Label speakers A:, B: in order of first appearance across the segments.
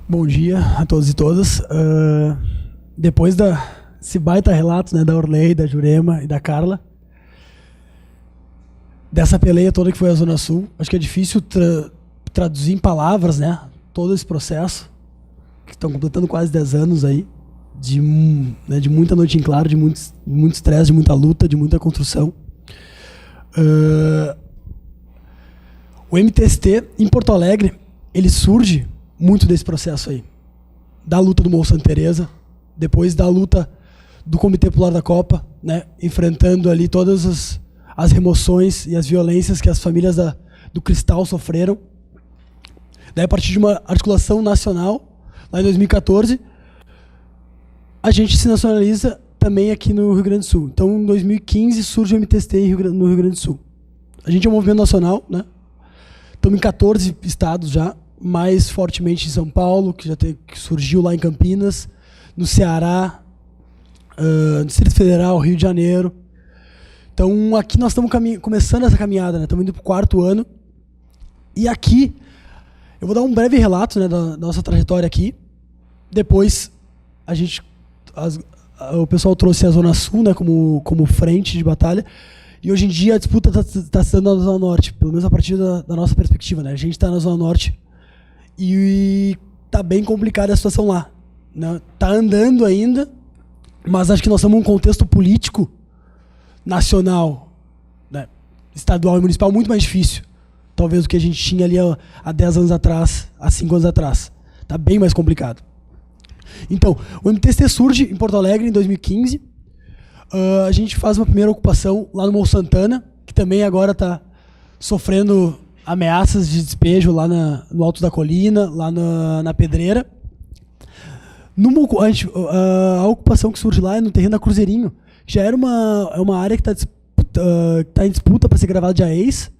A: Bom dia a todos e todas. Depois desse baita relato, né, da Orley, da Jurema e da Carla, dessa peleia toda que foi a Zona Sul, acho que é difícil traduzir em palavras, né, todo esse processo, que estão completando quase 10 anos aí, de muita noite em claro, de muito estresse, de muita luta, de muita construção. O MTST, em Porto Alegre, ele surge muito desse processo aí, da luta do Morro Santa Teresa, depois da luta do Comitê Popular da Copa, né, enfrentando ali todas as remoções e as violências que as famílias do Cristal sofreram. Daí, a partir de uma articulação nacional, lá em 2014, a gente se nacionaliza também aqui no Rio Grande do Sul. Então, em 2015, surge o MTST no Rio Grande do Sul. A gente é um movimento nacional, né? Estamos em 14 estados já, mais fortemente em São Paulo, que surgiu lá em Campinas, no Ceará, no Distrito Federal, Rio de Janeiro. Então, aqui nós estamos começando essa caminhada, né? Estamos indo para o 4º ano. E aqui, eu vou dar um breve relato, né, da nossa trajetória aqui. Depois, o pessoal trouxe a Zona Sul, né, como frente de batalha. E hoje em dia a disputa está se dando na Zona Norte, pelo menos a partir da nossa perspectiva, né? A gente está na Zona Norte e está bem complicada a situação lá, né? Tá andando ainda, mas acho que nós estamos num contexto político nacional, né, estadual e municipal muito mais difícil, talvez, do que a gente tinha ali há 10 anos atrás, há 5 anos atrás. Está bem mais complicado. Então, o MTST surge em Porto Alegre em 2015. A gente faz uma primeira ocupação lá no Morro Santana, que também agora está sofrendo ameaças de despejo lá no Alto da Colina, lá na Pedreira. A ocupação que surge lá é no terreno da Cruzeirinho. Já era uma área que está em disputa para ser gravada de AES,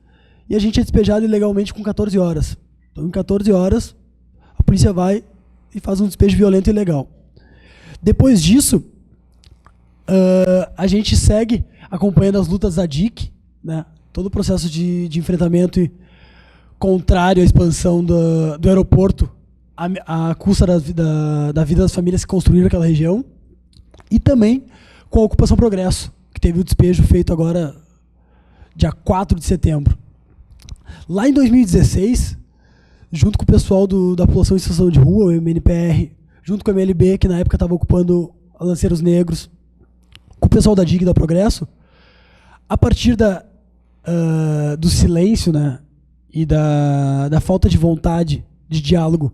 A: e a gente é despejado ilegalmente com 14 horas. Então, em 14 horas, a polícia vai e faz um despejo violento e ilegal. Depois disso, a gente segue acompanhando as lutas da DIC, né? Todo o processo de enfrentamento contrário à expansão do aeroporto, à custa da vida das famílias que construíram aquela região, e também com a Ocupação Progresso, que teve o despejo feito agora, dia 4 de setembro. Lá em 2016, junto com o pessoal da População em Situação de Rua, o MNPR, junto com o MLB, que na época estava ocupando a Lanceiros Negros, com o pessoal da DIG e da Progresso, a partir do silêncio, né, e da falta de vontade de diálogo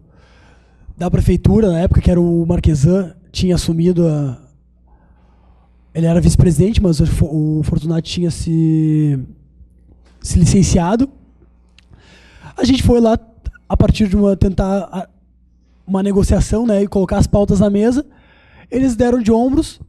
A: da prefeitura, na época, que era o Marquesan, tinha assumido ele era vice-presidente, mas o Fortunato tinha se licenciado. A gente foi lá a partir de tentar uma negociação, né, e colocar as pautas na mesa. Eles deram de ombros,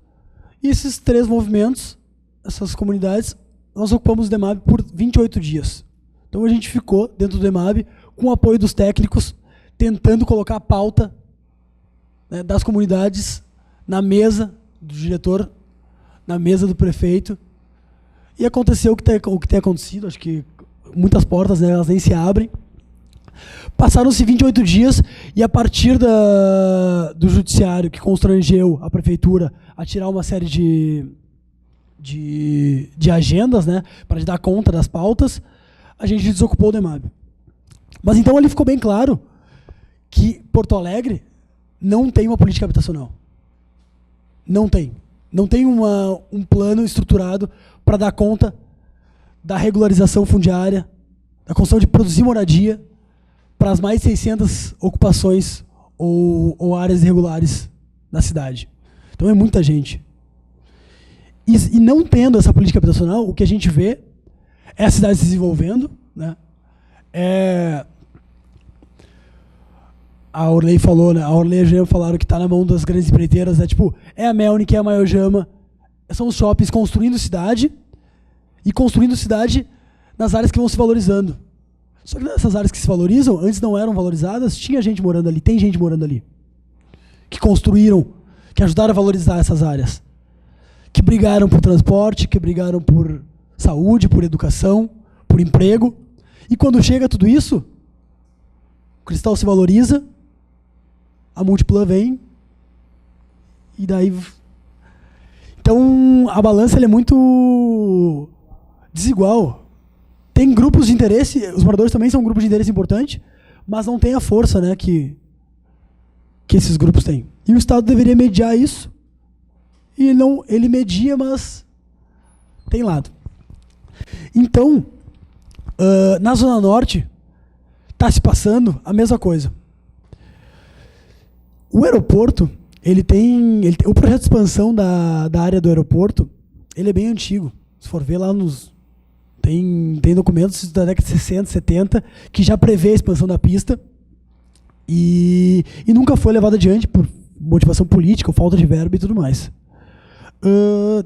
A: e esses 3 movimentos, essas comunidades, nós ocupamos o DEMAB por 28 dias. Então a gente ficou dentro do DEMAB, com o apoio dos técnicos, tentando colocar a pauta, né, das comunidades na mesa do diretor, na mesa do prefeito. E aconteceu o que tem acontecido. Acho que muitas portas, né, elas nem se abrem. Passaram-se 28 dias, e a partir do judiciário, que constrangeu a prefeitura a tirar uma série de agendas, né, para dar conta das pautas, a gente desocupou o DEMAB. Mas então ali ficou bem claro que Porto Alegre não tem uma política habitacional. Não tem. Não tem um plano estruturado para dar conta da regularização fundiária, da construção de produzir moradia para as mais de 600 ocupações ou áreas irregulares da cidade. Então é muita gente. E não tendo essa política habitacional, o que a gente vê é a cidade se desenvolvendo, né? A Orley falou, né? A Orley e a Jama falaram que está na mão das grandes empreiteiras, né? Tipo, é a Melnick, é a Maiojama, são os shoppings construindo cidade, e construindo cidade nas áreas que vão se valorizando. Só que nessas áreas que se valorizam, antes não eram valorizadas, tinha gente morando ali, tem gente morando ali, que construíram, que ajudaram a valorizar essas áreas, que brigaram por transporte, que brigaram por saúde, por educação, por emprego. E quando chega tudo isso, o Cristal se valoriza, a Múltipla vem, e daí... Então, a balança ela é muito desigual. Tem grupos de interesse, os moradores também são grupos de interesse importante, mas não tem a força, né, que esses grupos têm. E o Estado deveria mediar isso, e ele media, mas tem lado. Então, na Zona Norte, está se passando a mesma coisa. O aeroporto, o projeto de expansão da área do aeroporto, ele é bem antigo. Se for ver lá tem documentos da década de 60, 70, que já prevê a expansão da pista e nunca foi levado adiante por motivação política, ou falta de verba e tudo mais.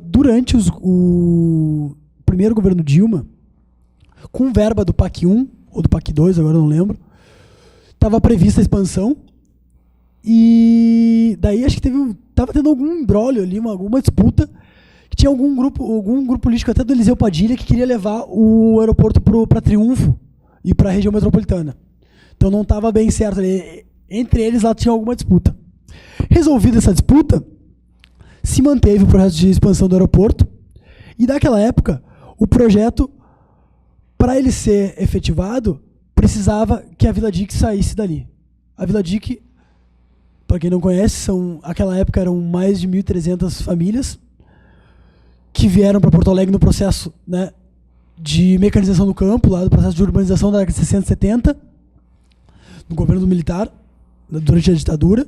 A: Durante o primeiro governo Dilma, com verba do PAC 1, ou do PAC 2, agora não lembro, estava prevista a expansão, e daí acho que estava tendo algum imbróglio ali, alguma disputa, que tinha algum grupo político, até do Eliseu Padilha, que queria levar o aeroporto para Triunfo e para a região metropolitana. Então não estava bem certo. Entre eles lá tinha alguma disputa. Resolvida essa disputa, se manteve o projeto de expansão do aeroporto, e naquela época, o projeto, para ele ser efetivado, precisava que a Vila Dique saísse dali. A Vila Dique, para quem não conhece, aquela época eram mais de 1.300 famílias que vieram para Porto Alegre no processo, né, de mecanização do campo, lá do processo de urbanização da década de 60 e 70, no governo militar, durante a ditadura.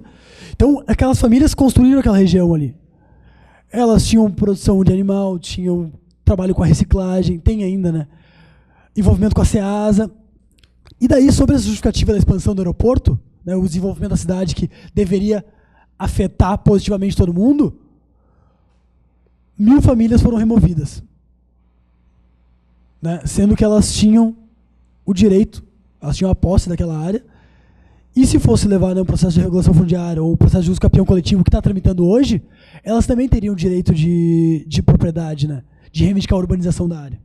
A: Então, aquelas famílias construíram aquela região ali. Elas tinham produção de animal, tinham trabalho com a reciclagem, tem ainda, né, envolvimento com a SEASA. E daí, sobre a justificativa da expansão do aeroporto, né, o desenvolvimento da cidade que deveria afetar positivamente todo mundo, 1.000 famílias foram removidas, né, sendo que elas tinham o direito, elas tinham a posse daquela área, e se fosse levar, né, um processo de regulação fundiária ou o processo de uso campeão coletivo que está tramitando hoje, elas também teriam o direito de propriedade, né, de reivindicar a urbanização da área.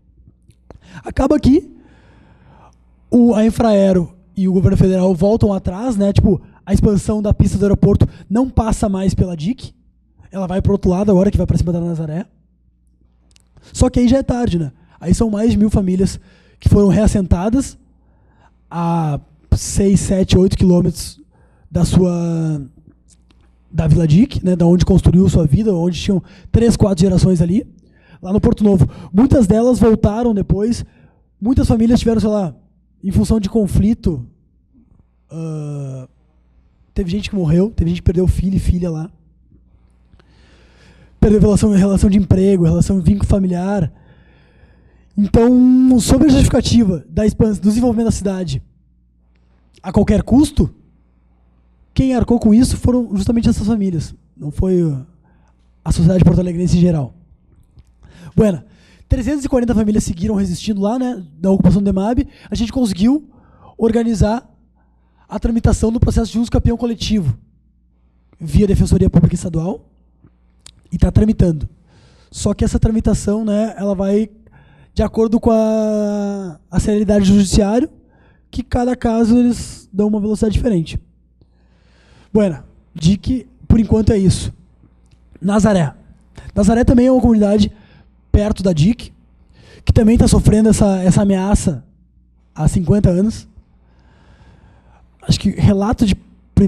A: Acaba que a Infraero e o governo federal voltam atrás, né, tipo, a expansão da pista do aeroporto não passa mais pela DIC, ela vai para o outro lado agora, que vai para cima da Nazaré. Só que aí já é tarde, né? Aí são mais de 1.000 famílias que foram reassentadas a 6, 7, 8 quilômetros da Vila Dique, né, da onde construiu sua vida, onde tinham 3, 4 gerações ali, lá no Porto Novo. Muitas delas voltaram depois, muitas famílias tiveram, sei lá, em função de conflito, teve gente que morreu, teve gente que perdeu filho e filha lá, perdeu relação de emprego, relação de vínculo familiar. Então, sobre a justificativa da expansão, do desenvolvimento da cidade a qualquer custo, quem arcou com isso foram justamente essas famílias, não foi a sociedade porto-alegrense em geral. Bueno, 340 famílias seguiram resistindo lá, né, da ocupação do EMAB. A gente conseguiu organizar a tramitação do processo de uso campeão coletivo via Defensoria Pública Estadual e está tramitando. Só que essa tramitação, né, ela vai de acordo com a celeridade do judiciário, que cada caso eles dão uma velocidade diferente. Bueno, DIC, por enquanto é isso. Nazaré. Nazaré também é uma comunidade perto da DIC, que também está sofrendo essa ameaça há 50 anos. Acho que relato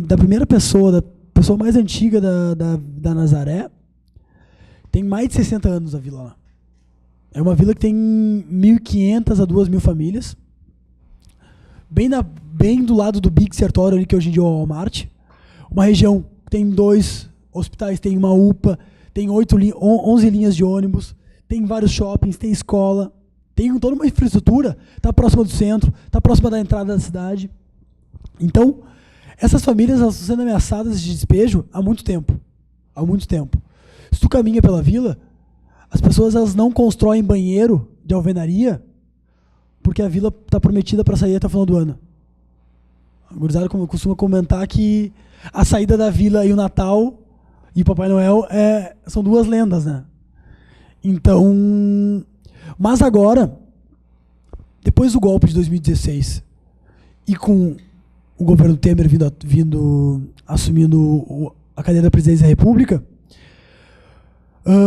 A: da primeira pessoa, da pessoa mais antiga da Nazaré, tem mais de 60 anos a vila lá. É uma vila que tem 1.500 a 2.000 famílias. Bem do lado do Big Sertório, ali, que hoje em dia é o Walmart. Uma região que tem 2 hospitais, tem uma UPA, tem 11 linhas de ônibus, tem vários shoppings, tem escola, tem toda uma infraestrutura, está próxima do centro, está próxima da entrada da cidade. Então, essas famílias elas estão sendo ameaçadas de despejo há muito tempo. Há muito tempo. Se tu caminha pela vila, as pessoas elas não constroem banheiro de alvenaria porque a vila está prometida para sair até o final do ano. A gurizada costuma comentar que a saída da vila e o Natal e o Papai Noel são 2 lendas, né? Então, mas agora, depois do golpe de 2016 e com o governo Temer assumindo a cadeira da presidência da República,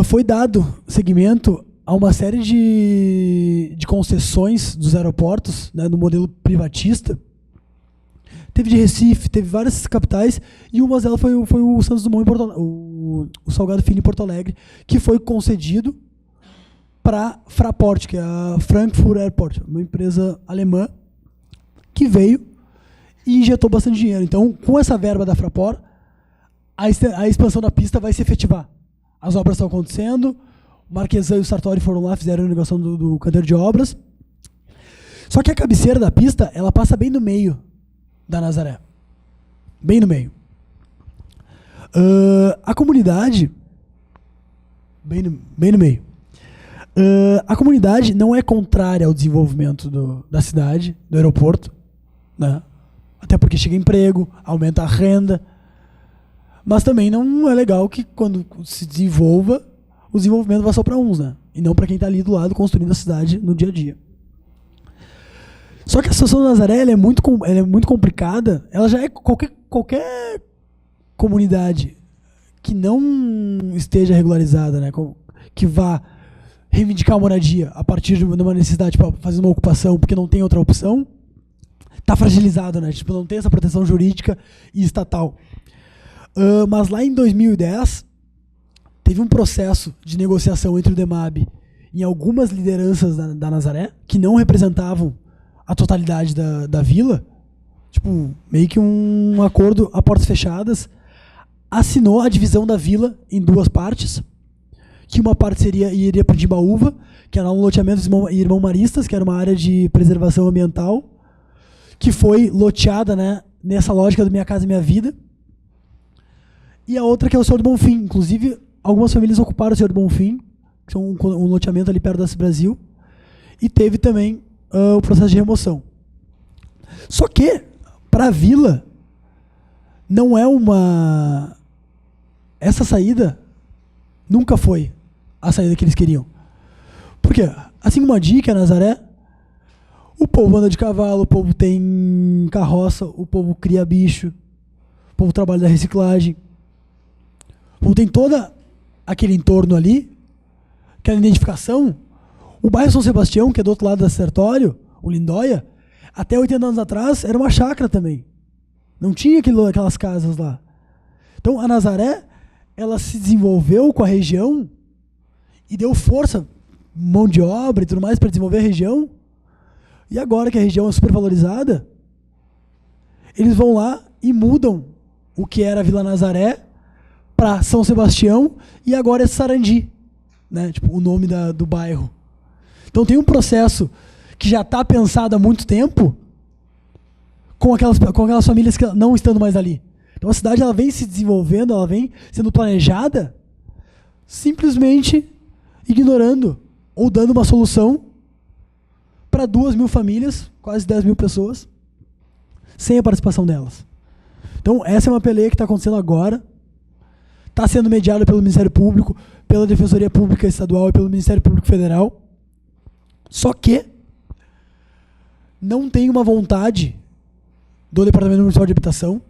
A: foi dado seguimento a uma série de concessões dos aeroportos, né, no modelo privatista. Teve de Recife, teve várias capitais, e uma delas foi o Santos Dumont o Salgado Filho em Porto Alegre, que foi concedido para a Fraport, que é a Frankfurt Airport, uma empresa alemã que veio e injetou bastante dinheiro. Então, com essa verba da Fraport, a expansão da pista vai se efetivar. As obras estão acontecendo, o Marquesan e o Sartori foram lá, fizeram a inauguração do canteiro de obras. Só que a cabeceira da pista, ela passa bem no meio da Nazaré. Bem no meio. A comunidade... Bem no meio. A comunidade não é contrária ao desenvolvimento da cidade, do aeroporto, né? Até porque chega emprego, aumenta a renda, mas também não é legal que quando se desenvolva, o desenvolvimento vá só para uns, né? E não para quem está ali do lado construindo a cidade no dia a dia. Só que a situação da Nazaré ela é muito complicada. Ela já é qualquer comunidade que não esteja regularizada, né? Que vá reivindicar a moradia a partir de uma necessidade, tipo, fazer uma ocupação porque não tem outra opção, está fragilizado, né? Tipo, não tem essa proteção jurídica e estatal. Mas lá em 2010, teve um processo de negociação entre o DEMAB e algumas lideranças da Nazaré, que não representavam a totalidade da vila, tipo, meio que um acordo a portas fechadas, assinou a divisão da vila em duas partes, que uma parte iria para Dimbaúva, que era um loteamento dos Irmão Maristas, que era uma área de preservação ambiental, que foi loteada, né, nessa lógica do Minha Casa Minha Vida, e a outra que é o Senhor do Bonfim. Inclusive, algumas famílias ocuparam o Senhor do Bonfim, que é um loteamento ali perto da Brasil, e teve também o processo de remoção. Só que, para a vila, não é uma... Essa saída nunca foi a saída que eles queriam. Por quê? Assim como a Dica, a Nazaré, o povo anda de cavalo, o povo tem carroça, o povo cria bicho, o povo trabalha da reciclagem, o povo tem todo aquele entorno ali, aquela identificação. O bairro São Sebastião, que é do outro lado da Sertório, o Lindóia, até 80 anos atrás era uma chácara também. Não tinha aquelas casas lá. Então a Nazaré, ela se desenvolveu com a região e deu força, mão de obra e tudo mais para desenvolver a região. E agora que a região é super valorizada, eles vão lá e mudam o que era a Vila Nazaré para São Sebastião e agora é Sarandi, né? Tipo, o nome do bairro. Então tem um processo que já está pensado há muito tempo com aquelas famílias que não estando mais ali. Então a cidade ela vem se desenvolvendo, ela vem sendo planejada, simplesmente ignorando ou dando uma solução para 2.000 famílias, quase 10.000 pessoas, sem a participação delas. Então essa é uma peleia que está acontecendo agora, está sendo mediada pelo Ministério Público, pela Defensoria Pública Estadual e pelo Ministério Público Federal. Só que não tem uma vontade do Departamento Municipal de Habitação,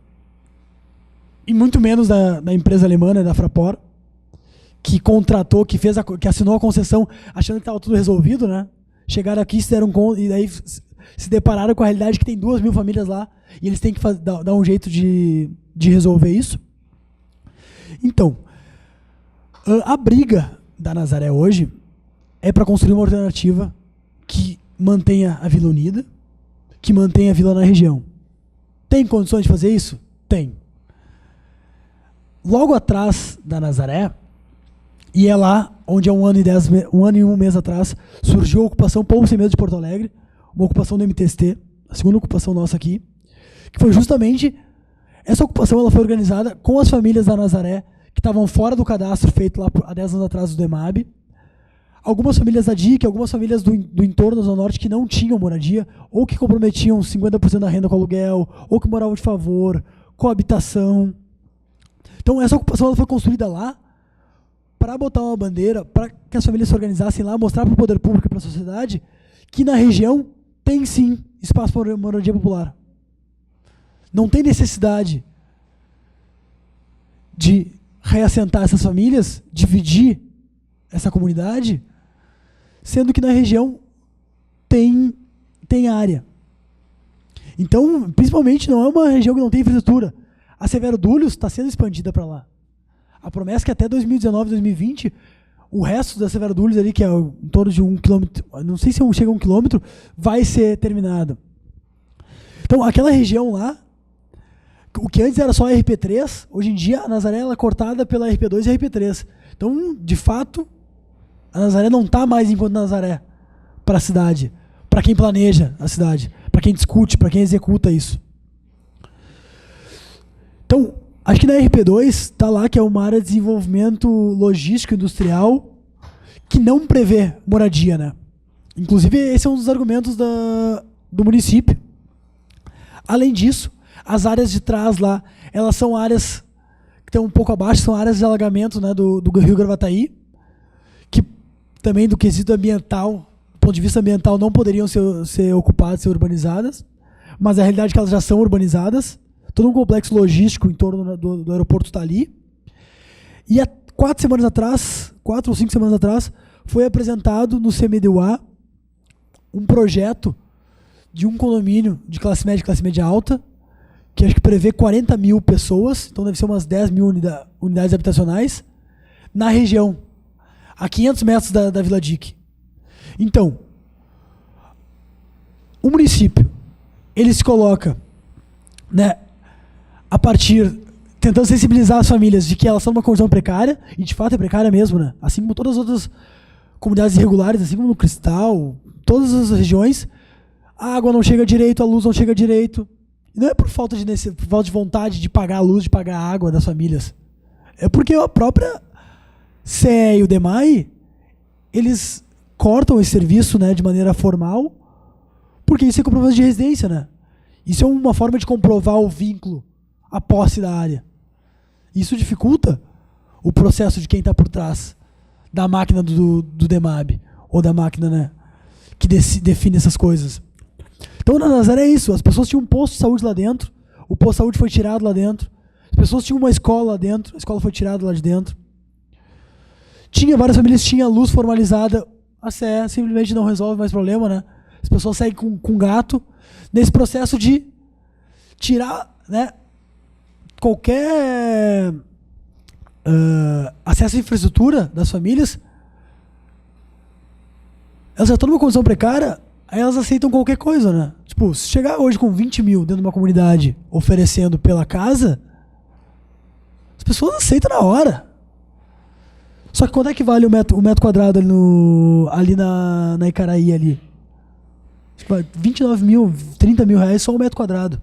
A: e muito menos da empresa alemã, né, da Fraport, que contratou, que assinou a concessão achando que estava tudo resolvido, né? Chegaram aqui, se deram conta, e daí se depararam com a realidade que tem 2.000 famílias lá, e eles têm que dar um jeito de resolver isso. Então, a briga da Nazaré hoje é para construir uma alternativa que mantenha a Vila unida, que mantenha a Vila na região. Tem condições de fazer isso? Tem. Logo atrás da Nazaré, e é lá onde há um ano e um mês atrás surgiu a ocupação Povo Sem Medo de Porto Alegre, uma ocupação do MTST, a segunda ocupação nossa aqui, que foi justamente, essa ocupação ela foi organizada com as famílias da Nazaré, que estavam fora do cadastro feito lá há 10 anos atrás do DEMAB, algumas famílias da DIC, algumas famílias do entorno da Zona Norte que não tinham moradia, ou que comprometiam 50% da renda com aluguel, ou que moravam de favor, com habitação. Então essa ocupação ela foi construída lá para botar uma bandeira, para que as famílias se organizassem lá, mostrar para o poder público e para a sociedade que na região tem sim espaço para moradia popular. não tem necessidade de reassentar essas famílias, dividir essa comunidade, sendo que na região tem área. Então, principalmente, não é uma região que não tem infraestrutura. A Severo Dúlios está sendo expandida para lá. A promessa é que até 2019, 2020, o resto da Severo Dúlios ali, que é em torno de 1 quilômetro, não sei se chega a 1 quilômetro, vai ser terminado. Então, aquela região lá, o que antes era só a RP3, hoje em dia a Nazaré ela é cortada pela RP2 e a RP3. Então, de fato, a Nazaré não está mais enquanto Nazaré para a cidade, para quem planeja a cidade, para quem discute, para quem executa isso. Então, acho que na RP2 está lá que é uma área de desenvolvimento logístico industrial que não prevê moradia, né? Inclusive, esse é um dos argumentos do município. Além disso, as áreas de trás lá, elas são áreas que estão um pouco abaixo, são áreas de alagamento, né, do Rio Gravataí, que também do quesito ambiental, do ponto de vista ambiental, não poderiam ser ocupadas, ser urbanizadas, mas a realidade é que elas já são urbanizadas, todo um complexo logístico em torno do aeroporto está ali. E há 4 ou 5 semanas atrás, foi apresentado no CMDUA um projeto de um condomínio de classe média alta, que acho que prevê 40 mil pessoas, então deve ser umas 10 mil unidades habitacionais, na região, a 500 metros da Vila Dique. Então, o município, ele se coloca, né, a partir, tentando sensibilizar as famílias de que elas estão numa condição precária, e de fato é precária mesmo, né? Assim como todas as outras comunidades irregulares, assim como no Cristal, todas as regiões, a água não chega direito, a luz não chega direito. E não é por falta de vontade de pagar a luz, de pagar a água das famílias. É porque a própria CE e o DEMAI, eles cortam esse serviço, né, de maneira formal, porque isso é comprovante de residência, né? Isso é uma forma de comprovar o vínculo, a posse da área. Isso dificulta o processo de quem está por trás da máquina do DEMAB, ou da máquina, né, que define essas coisas. Então, na Nazaré é isso. As pessoas tinham um posto de saúde lá dentro, o posto de saúde foi tirado lá dentro, as pessoas tinham uma escola lá dentro, a escola foi tirada lá de dentro. Várias famílias tinham luz formalizada, a CE simplesmente não resolve mais problema, né? As pessoas seguem com gato nesse processo de tirar, né, qualquer acesso à infraestrutura das famílias. Elas já estão numa condição precária, aí elas aceitam qualquer coisa, né? Tipo, se chegar hoje com 20 mil dentro de uma comunidade oferecendo pela casa, as pessoas aceitam na hora. Só que quanto é que vale o metro quadrado ali na Icaraí ali? 29 mil, 30 mil reais só o metro quadrado.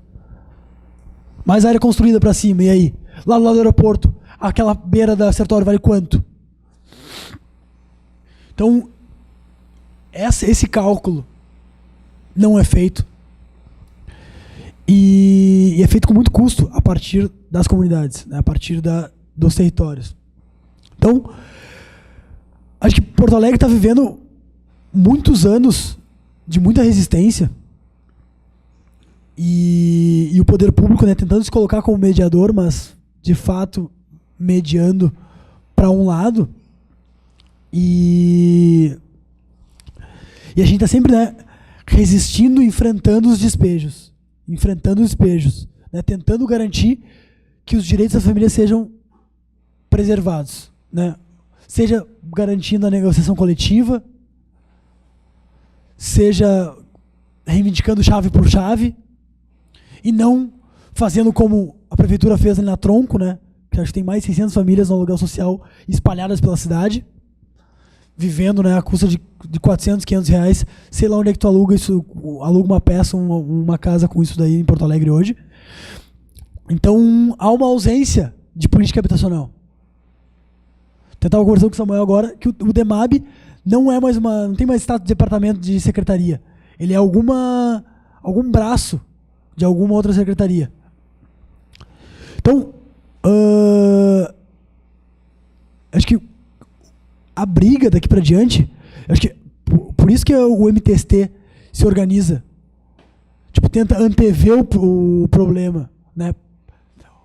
A: Mais área construída pra cima, e aí? Lá do lado do aeroporto, aquela beira da Sertório vale quanto? Então, esse cálculo não é feito. E é feito com muito custo a partir das comunidades, né, a partir dos territórios. Então, acho que Porto Alegre está vivendo muitos anos de muita resistência e o poder público, né, tentando se colocar como mediador, mas de fato mediando para um lado. E a gente está sempre, né, resistindo, enfrentando os despejos, né, tentando garantir que os direitos das famílias sejam preservados, né? Seja garantindo a negociação coletiva, seja reivindicando chave por chave, e não fazendo como a prefeitura fez ali na Tronco, né? Que acho que tem mais de 600 famílias no aluguel social espalhadas pela cidade, vivendo, né, a custa de 400, 500 reais, sei lá onde é que tu aluga isso, aluga uma peça, uma casa com isso daí em Porto Alegre hoje. Então, há uma ausência de política habitacional. Eu estava conversando com o Samuel agora, que o DEMAB não tem mais status de departamento de secretaria. Ele é algum braço de alguma outra secretaria. Então, acho que a briga daqui para diante, acho que por isso que o MTST se organiza, tipo, tenta antever o problema né,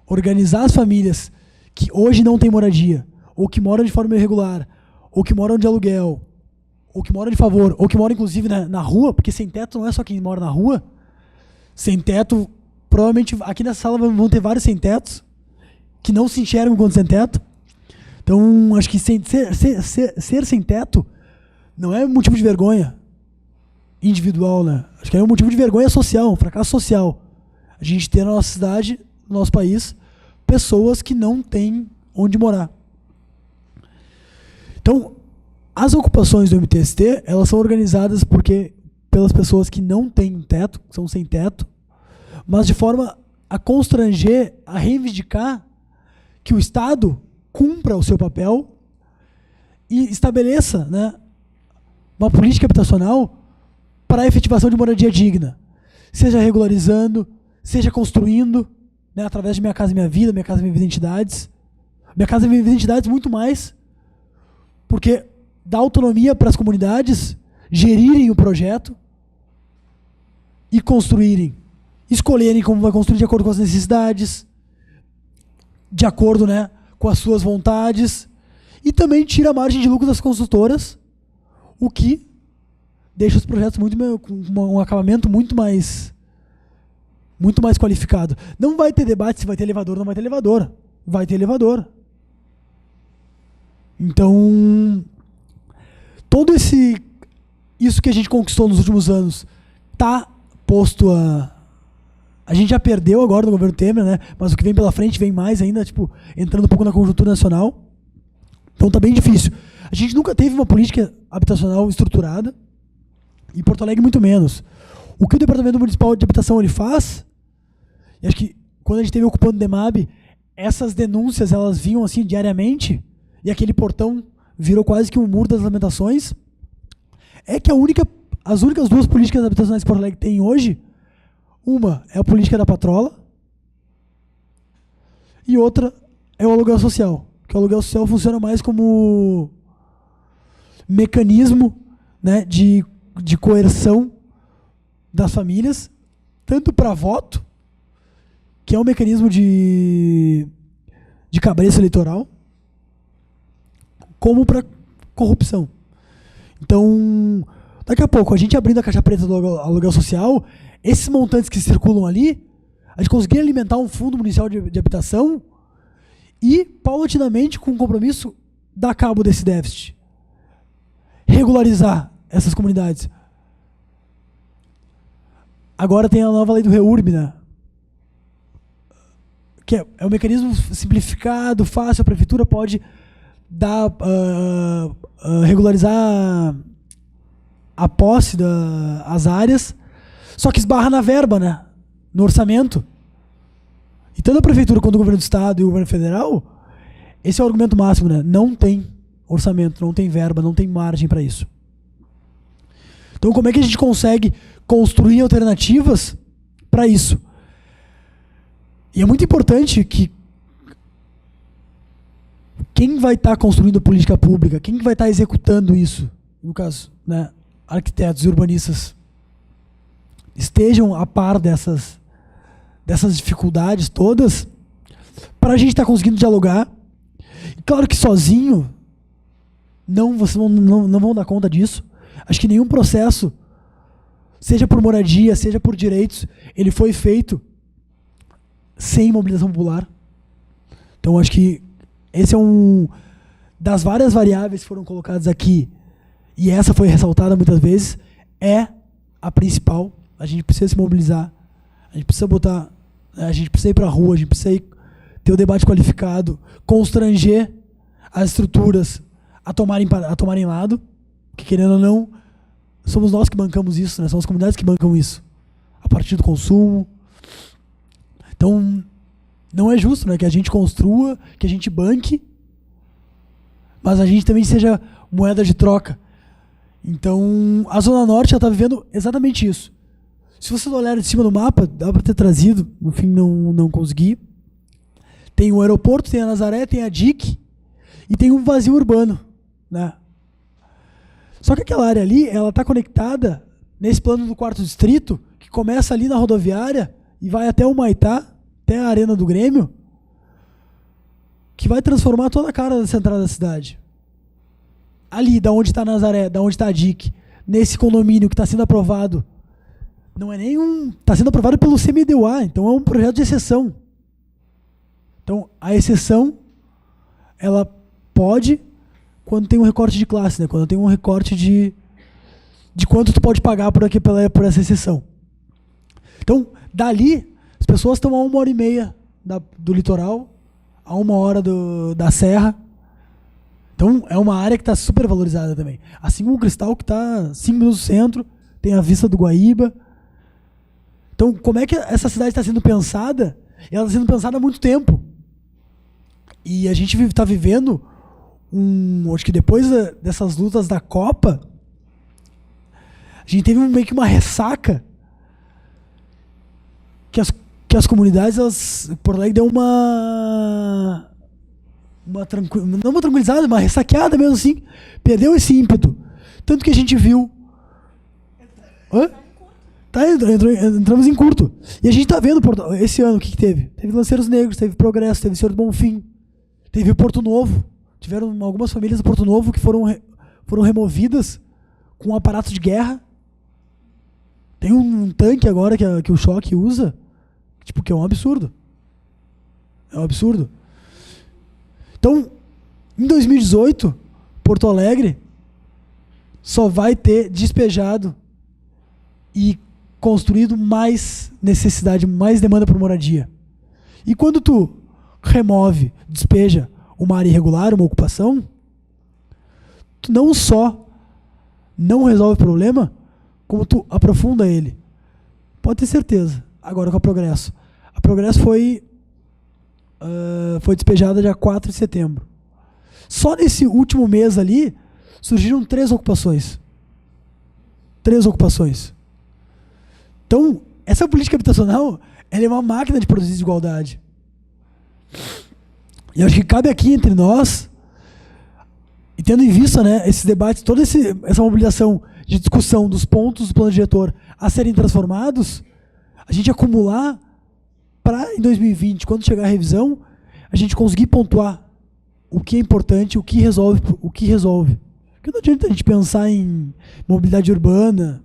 A: organizar as famílias que hoje não têm moradia, ou que moram de forma irregular, ou que moram de aluguel, ou que moram de favor, ou que moram inclusive na rua, porque sem teto não é só quem mora na rua. Sem teto, provavelmente aqui nessa sala vão ter vários sem tetos que não se enxergam enquanto sem teto. Então, acho que ser sem teto não é motivo de vergonha individual, né? Acho que é um motivo de vergonha social, um fracasso social. A gente ter na nossa cidade, no nosso país, pessoas que não têm onde morar. Então, as ocupações do MTST, elas são organizadas pelas pessoas que não têm teto, que são sem teto, mas de forma a constranger, a reivindicar que o Estado cumpra o seu papel e estabeleça, né, uma política habitacional para a efetivação de moradia digna. Seja regularizando, seja construindo, né, através de Minha Casa Minha Vida, Minha Casa Minha Identidades. Minha Casa Minha Identidades muito mais, porque dá autonomia para as comunidades gerirem o projeto e construírem, escolherem como vai construir de acordo com as necessidades, de acordo, né, com as suas vontades, e também tira a margem de lucro das construtoras, o que deixa os projetos com um acabamento muito mais qualificado. Não vai ter debate se vai ter elevador ou não vai ter elevador. Vai ter elevador. Então, todo isso que a gente conquistou nos últimos anos está posto a gente já perdeu agora no governo Temer, né? Mas o que vem pela frente vem mais ainda, tipo, entrando um pouco na conjuntura nacional. Então tá bem difícil. A gente nunca teve uma política habitacional estruturada, e Porto Alegre muito menos. O que o Departamento Municipal de Habitação ele faz, e acho que quando a gente esteve ocupando o DEMAB, essas denúncias elas vinham assim diariamente, e aquele portão virou quase que um muro das lamentações, é que as únicas duas políticas habitacionais que Porto Alegre tem hoje, uma é a política da patrola, e outra é o aluguel social, que o aluguel social funciona mais como mecanismo, né, de coerção das famílias, tanto para voto, que é um mecanismo de cabresto eleitoral, como para corrupção. Então, daqui a pouco, a gente abrindo a caixa preta do aluguel social, esses montantes que circulam ali, a gente conseguir alimentar um fundo municipal de habitação e, paulatinamente, com um compromisso, dar cabo desse déficit. Regularizar essas comunidades. Agora tem a nova lei do REURB, né? Que é um mecanismo simplificado, fácil, a prefeitura pode dar, regularizar a posse das áreas, só que esbarra na verba, né? No orçamento. E tanto a prefeitura quanto o governo do estado e o governo federal, esse é o argumento máximo, né? Não tem orçamento, não tem verba, não tem margem para isso. Então, como é que a gente consegue construir alternativas para isso? E é muito importante que quem vai estar construindo política pública, quem vai estar executando isso, no caso, né, arquitetos e urbanistas, estejam a par dessas dificuldades todas, para a gente estar conseguindo dialogar. E claro que sozinho, vocês não vão dar conta disso. Acho que nenhum processo, seja por moradia, seja por direitos, ele foi feito sem mobilização popular. Então acho que esse é das várias variáveis que foram colocadas aqui, e essa foi ressaltada muitas vezes, é a principal. A gente precisa se mobilizar, a gente precisa ir para a rua, a gente precisa ter o debate qualificado, constranger as estruturas a tomarem lado, que querendo ou não, somos nós que bancamos isso, né? São as comunidades que bancam isso, a partir do consumo. Então, não é justo, né, que a gente construa, que a gente banque, mas a gente também seja moeda de troca. Então, a Zona Norte está vivendo exatamente isso. Se vocês olharem de cima do mapa, dá para ter trazido, no fim não consegui. Tem o aeroporto, tem a Nazaré, tem a DIC e tem um vazio urbano, né? Só que aquela área ali, ela está conectada nesse plano do 4º distrito, que começa ali na rodoviária e vai até o Humaitá, até a Arena do Grêmio, que vai transformar toda a cara da central da cidade. Ali, da onde está Nazaré, da onde está a DIC, nesse condomínio que está sendo aprovado, não é nenhum... Está sendo aprovado pelo CMDUA, então é um projeto de exceção. Então, a exceção, ela pode, quando tem um recorte de classe, né? Quando tem um recorte de quanto tu pode pagar por essa exceção. Então, dali, as pessoas estão a 1h30 do litoral, a 1 hora da serra. Então, é uma área que está super valorizada também. Assim como o Cristal, que está 5 minutos do centro, tem a vista do Guaíba. Então, como é que essa cidade está sendo pensada? Ela está sendo pensada há muito tempo. E a gente está vivendo, acho que depois dessas lutas da Copa, a gente teve meio que uma ressaca que as comunidades, Porto Alegre deu não uma tranquilizada, uma ressaqueada mesmo assim, perdeu esse ímpeto. Tanto que a gente viu... Hã? Entramos em curto. E a gente está vendo esse ano o que teve. Teve Lanceiros Negros, teve Progresso, teve Senhor do Bonfim, teve Porto Novo. Tiveram algumas famílias do Porto Novo que foram removidas com um aparato de guerra. Tem um tanque agora que o Choque usa, tipo, que é um absurdo. É um absurdo. Então, em 2018, Porto Alegre só vai ter despejado e construído mais necessidade, mais demanda por moradia. E quando tu despeja uma área irregular, uma ocupação, tu não só não resolve o problema, como tu aprofunda ele. Pode ter certeza. Agora com a Progresso. A Progresso foi despejada dia 4 de setembro. Só nesse último mês ali, surgiram 3 ocupações. 3 ocupações. Então, essa política habitacional, ela é uma máquina de produzir desigualdade. E eu acho que cabe aqui entre nós, e tendo em vista, né, esses debates, toda essa mobilização de discussão dos pontos do plano diretor a serem transformados, a gente acumular para, em 2020, quando chegar a revisão, a gente conseguir pontuar o que é importante, o que resolve. Porque não adianta a gente pensar em mobilidade urbana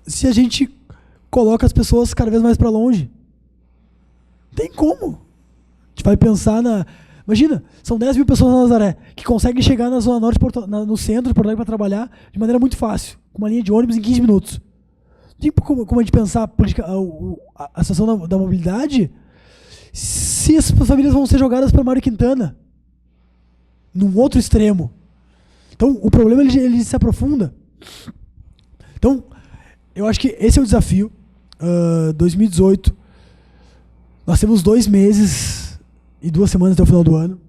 A: se a gente coloca as pessoas cada vez mais para longe. Não tem como. A gente vai pensar Imagina, são 10 mil pessoas na Nazaré que conseguem chegar na Zona Norte, no centro de Porto Alegre para trabalhar de maneira muito fácil, com uma linha de ônibus em 15 minutos. Não tem como a gente pensar a situação da mobilidade se as famílias vão ser jogadas para Mário Quintana, num outro extremo. Então, o problema ele se aprofunda. Então, eu acho que esse é o desafio. 2018, nós temos 2 meses e 2 semanas até o final do ano.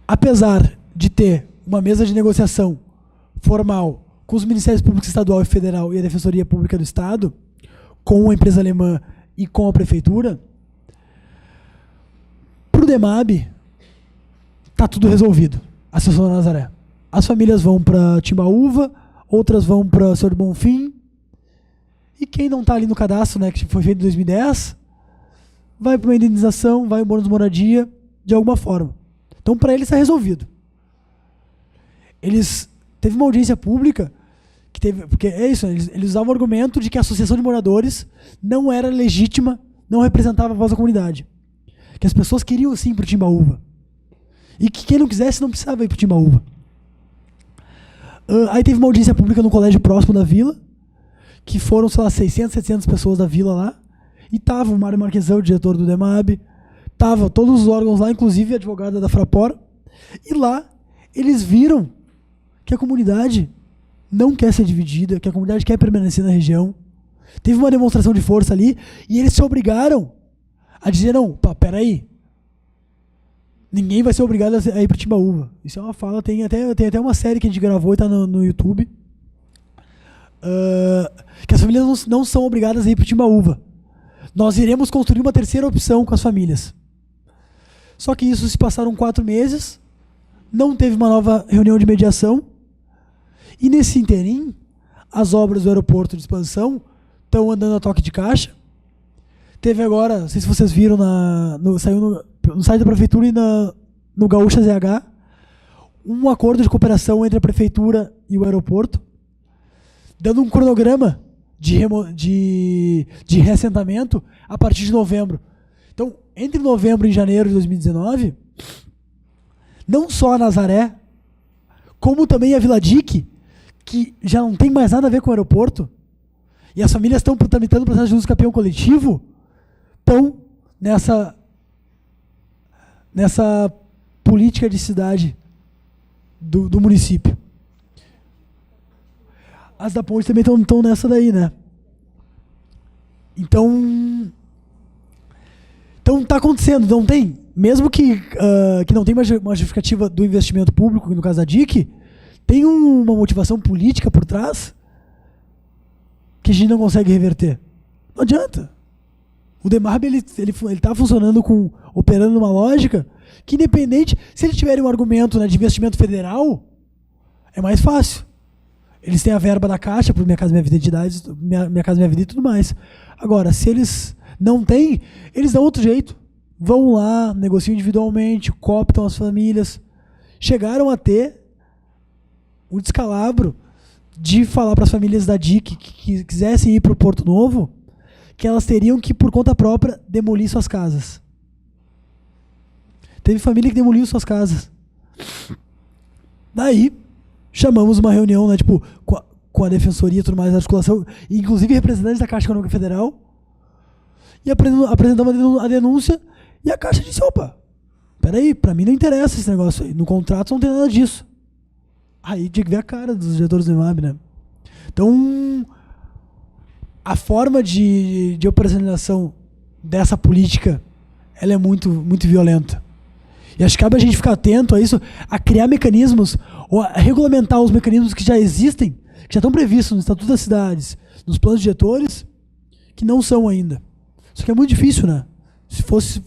A: Apesar de ter uma mesa de negociação formal com os Ministérios Públicos Estadual e Federal e a Defensoria Pública do Estado, com a empresa alemã e com a Prefeitura, para o DEMAB, está tudo resolvido. A situação da Nazaré. As famílias vão para Timbaúva, outras vão para Senhor do Bonfim, e quem não está ali no cadastro, né, que foi feito em 2010, vai para uma indenização, vai para um bônus de moradia, de alguma forma. Então, para eles está resolvido. Teve uma audiência pública, porque é isso, eles usavam o argumento de que a associação de moradores não era legítima, não representava a voz da comunidade. Que as pessoas queriam sim ir para o Timbaúva. E que quem não quisesse não precisava ir para o Timbaúva. Aí teve uma audiência pública no colégio próximo da vila, que foram, sei lá, 600, 700 pessoas da vila lá, e tava o Mário Marquesão, o diretor do DEMAB, tava todos os órgãos lá, inclusive a advogada da Fraport, e lá eles viram que a comunidade não quer ser dividida, que a comunidade quer permanecer na região. Teve uma demonstração de força ali, e eles se obrigaram a dizer, não, peraí, ninguém vai ser obrigado a ir para Timbaúva. Isso é uma fala, tem até uma série que a gente gravou e está no YouTube, que as famílias não são obrigadas a ir para Timbaúva. Nós iremos construir uma terceira opção com as famílias. Só que isso se passaram 4 meses, não teve uma nova reunião de mediação, e nesse interim, as obras do aeroporto de expansão estão andando a toque de caixa. Teve agora, não sei se vocês viram, saiu no site da prefeitura e no Gaúcha ZH, um acordo de cooperação entre a prefeitura e o aeroporto, dando um cronograma de reassentamento a partir de novembro. Então, entre novembro e janeiro de 2019, não só a Nazaré, como também a Vila Dique, que já não tem mais nada a ver com o aeroporto, e as famílias estão tramitando o processo de uso campeão coletivo, estão nessa política de cidade do município. As da ponte também estão nessa daí, né? Então está acontecendo, não tem? Mesmo que não tenha uma justificativa do investimento público, no caso da DIC, tem uma motivação política por trás que a gente não consegue reverter. Não adianta. O Demarb, ele tá funcionando operando numa lógica que, independente, se eles tiverem um argumento, né, de investimento federal, é mais fácil. Eles têm a verba da Caixa para Minha Casa Minha Vida Entidades, Minha Casa Minha Vida e tudo mais. Agora, se eles não têm, eles dão outro jeito. Vão lá, negociam individualmente, cooptam as famílias. Chegaram a ter o descalabro de falar para as famílias da DIC que quisessem ir para o Porto Novo, que elas teriam que, por conta própria, demolir suas casas. Teve família que demoliu suas casas. Daí, chamamos uma reunião, né, tipo, com a defensoria e tudo mais, a articulação, inclusive representantes da Caixa Econômica Federal, e apresentamos a denúncia, e a Caixa disse, opa, peraí, pra mim não interessa esse negócio aí, no contrato não tem nada disso. Aí tinha que ver a cara dos diretores do EMAB, né? Então, a forma de operacionalização dessa política, ela é muito, muito violenta. E acho que cabe a gente ficar atento a isso, a criar mecanismos, ou a regulamentar os mecanismos que já existem, que já estão previstos no Estatuto das Cidades, nos planos diretores, que não são ainda. Isso aqui é muito difícil, né? Se fosse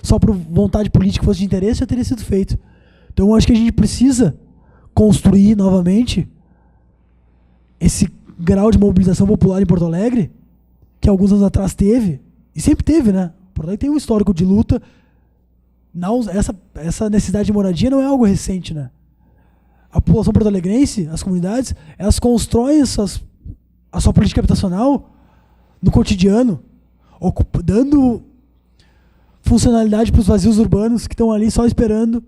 A: só por vontade política, fosse de interesse, já teria sido feito. Então, eu acho que a gente precisa construir novamente esse grau de mobilização popular em Porto Alegre, que alguns anos atrás teve, e sempre teve, né? Porto Alegre tem um histórico de luta. Essa necessidade de moradia não é algo recente, né? A população porto-alegrense, as comunidades, elas constroem a sua política habitacional no cotidiano, dando funcionalidade para os vazios urbanos que estão ali só esperando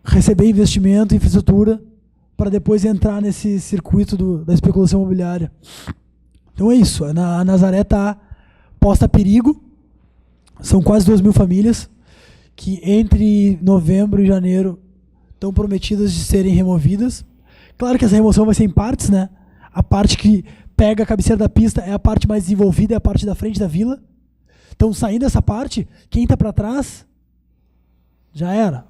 A: receber investimento, infraestrutura, para depois entrar nesse circuito da especulação imobiliária. Então é isso, a Nazaré está posta a perigo, são quase 2.000 famílias que entre novembro e janeiro estão prometidas de serem removidas. Claro que essa remoção vai ser em partes, né? A parte que pega a cabeceira da pista é a parte mais desenvolvida, é a parte da frente da vila. Então, saindo dessa parte, quem está para trás já era.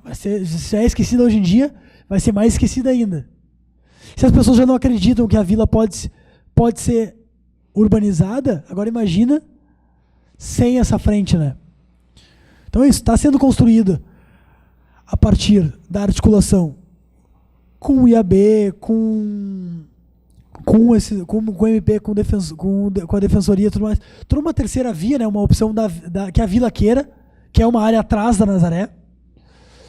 A: Já é esquecida hoje em dia, vai ser mais esquecida ainda. Se as pessoas já não acreditam que a vila pode ser urbanizada, agora imagina sem essa frente, né? Então é isso, está sendo construída a partir da articulação com o IAB, com o MP, com a defensoria e tudo mais. Toda uma terceira via, né, uma opção que a vila queira, que é uma área atrás da Nazaré.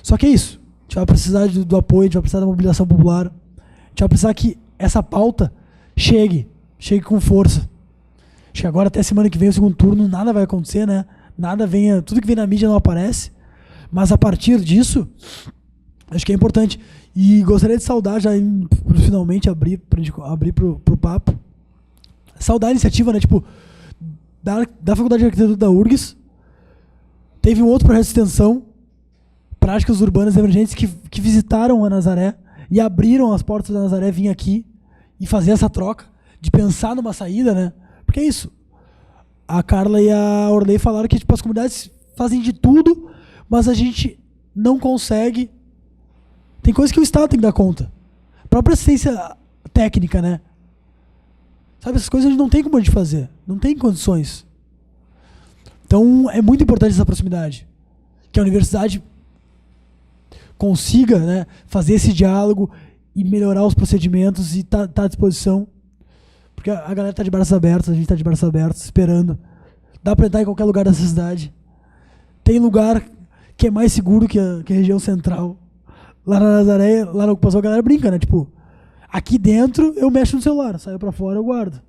A: Só que é isso, a gente vai precisar do apoio, a gente vai precisar da mobilização popular, a gente vai precisar que essa pauta chegue com força. Acho que agora até semana que vem, o segundo turno, nada vai acontecer, né? Tudo que vem na mídia não aparece, mas a partir disso, acho que é importante. E gostaria de saudar, já finalmente abrir pro papo, saudar a iniciativa, né, tipo, da Faculdade de Arquitetura da URGS. Teve um outro projeto de extensão, práticas urbanas emergentes, que visitaram a Nazaré e abriram as portas da Nazaré, vir aqui e fazer essa troca, de pensar numa saída, né, porque é isso. A Carla e a Orley falaram que, tipo, as comunidades fazem de tudo, mas a gente não consegue. Tem coisas que o Estado tem que dar conta. A própria assistência técnica, né? Sabe, essas coisas a gente não tem como a gente fazer. Não tem condições. Então, é muito importante essa proximidade. Que a universidade consiga, né, fazer esse diálogo e melhorar os procedimentos e tá à disposição Porque a galera tá de braços abertos, a gente tá de braços abertos, esperando. Dá pra entrar em qualquer lugar dessa cidade. Tem lugar que é mais seguro que a região central. Lá na Nazaré, lá na ocupação, a galera brinca, né? Tipo, aqui dentro eu mexo no celular, saio pra fora eu guardo.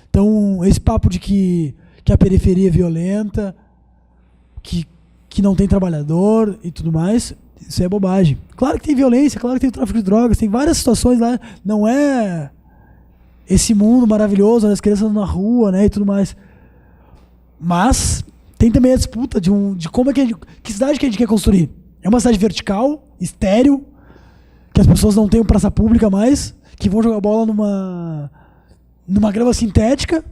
A: Então, esse papo de que a periferia é violenta, que não tem trabalhador e tudo mais, isso é bobagem. Claro que tem violência, claro que tem tráfico de drogas, tem várias situações lá. Não é esse mundo maravilhoso, as crianças na rua, né, e tudo mais. Mas tem também a disputa de como é que cidade que a gente quer construir. É uma cidade vertical, estéril, que as pessoas não têm praça pública mais, que vão jogar bola numa grama sintética,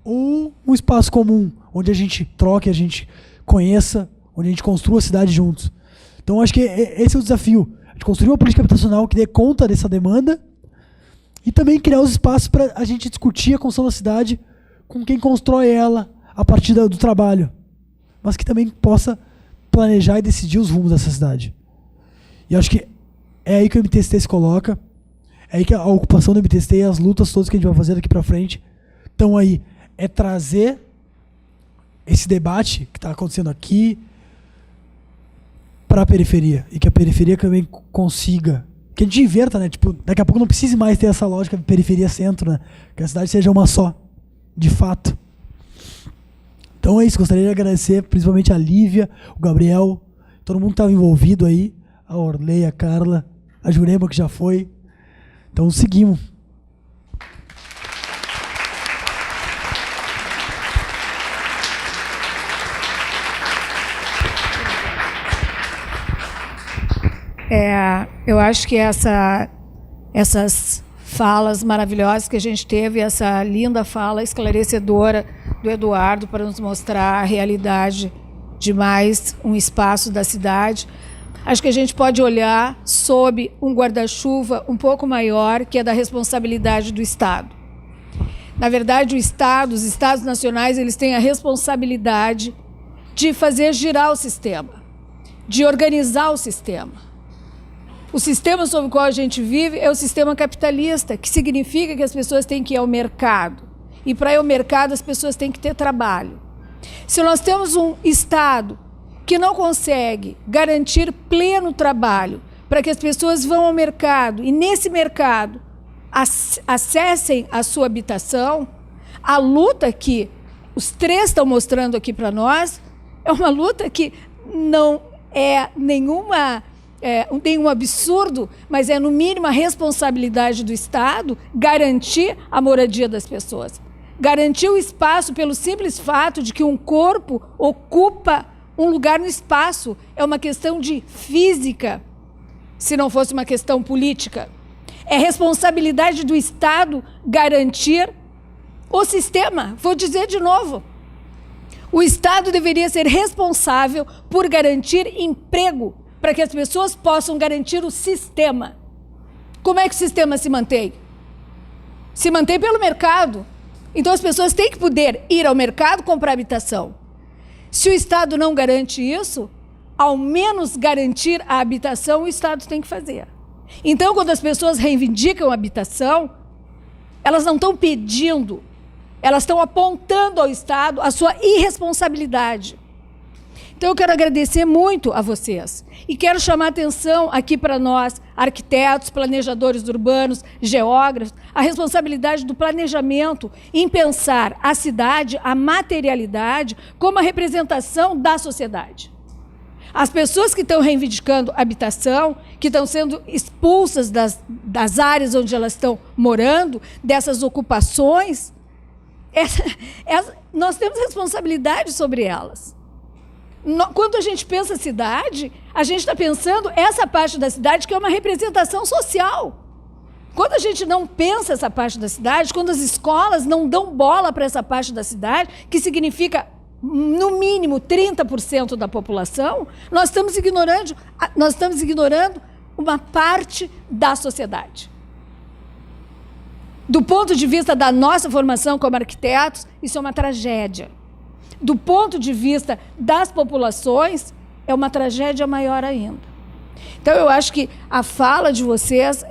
A: ou um espaço comum, onde a gente troque, a gente conheça, onde a gente construa a cidade juntos. Então, acho que esse é o desafio. A gente construir uma política habitacional que dê conta dessa demanda e também criar os espaços para a gente discutir a construção da cidade com quem constrói ela a partir do trabalho, mas que também possa planejar e decidir os rumos dessa cidade. E acho que é aí que o MTST se coloca, é aí que a ocupação do MTST e as lutas todas que a gente vai fazer daqui para frente estão aí. É trazer esse debate que está acontecendo aqui para a periferia, e que a periferia também consiga, que a gente inverta, né? Tipo, daqui a pouco não precise mais ter essa lógica de periferia-centro, né? Que a cidade seja uma só, de fato. Então é isso, gostaria de agradecer principalmente a Lívia, o Gabriel, todo mundo que estava envolvido aí, a Orley, a Carla, a Jurema que já foi. Então seguimos.
B: Eu acho que essas falas maravilhosas que a gente teve, essa linda fala esclarecedora do Eduardo para nos mostrar a realidade de mais um espaço da cidade, acho que a gente pode olhar sob um guarda-chuva um pouco maior, que é da responsabilidade do Estado. Na verdade, o Estado, os Estados nacionais, eles têm a responsabilidade de fazer girar o sistema, de organizar o sistema. O sistema sob o qual a gente vive é o sistema capitalista, que significa que as pessoas têm que ir ao mercado. E para ir ao mercado, as pessoas têm que ter trabalho. Se nós temos um Estado que não consegue garantir pleno trabalho para que as pessoas vão ao mercado e, nesse mercado, acessem a sua habitação, a luta que os três estão mostrando aqui para nós é uma luta que não é nenhum absurdo, mas é, no mínimo, a responsabilidade do Estado garantir a moradia das pessoas. Garantir o espaço pelo simples fato de que um corpo ocupa um lugar no espaço. É uma questão de física, se não fosse uma questão política. É responsabilidade do Estado garantir o sistema. Vou dizer de novo. O Estado deveria ser responsável por garantir emprego para que as pessoas possam garantir o sistema. Como é que o sistema se mantém? Se mantém pelo mercado. Então as pessoas têm que poder ir ao mercado comprar habitação. Se o Estado não garante isso, ao menos garantir a habitação o Estado tem que fazer. Então, quando as pessoas reivindicam a habitação, elas não estão pedindo, elas estão apontando ao Estado a sua irresponsabilidade. Então, eu quero agradecer muito a vocês e quero chamar a atenção aqui para nós, arquitetos, planejadores urbanos, geógrafos, a responsabilidade do planejamento em pensar a cidade, a materialidade, como a representação da sociedade. As pessoas que estão reivindicando habitação, que estão sendo expulsas das áreas onde elas estão morando, dessas ocupações, nós temos responsabilidade sobre elas. Quando a gente pensa cidade, a gente está pensando essa parte da cidade que é uma representação social. Quando a gente não pensa essa parte da cidade, quando as escolas não dão bola para essa parte da cidade, que significa, no mínimo, 30% da população, nós estamos ignorando uma parte da sociedade. Do ponto de vista da nossa formação como arquitetos, isso é uma tragédia. Do ponto de vista das populações, é uma tragédia maior ainda. Então, eu acho que a fala de vocês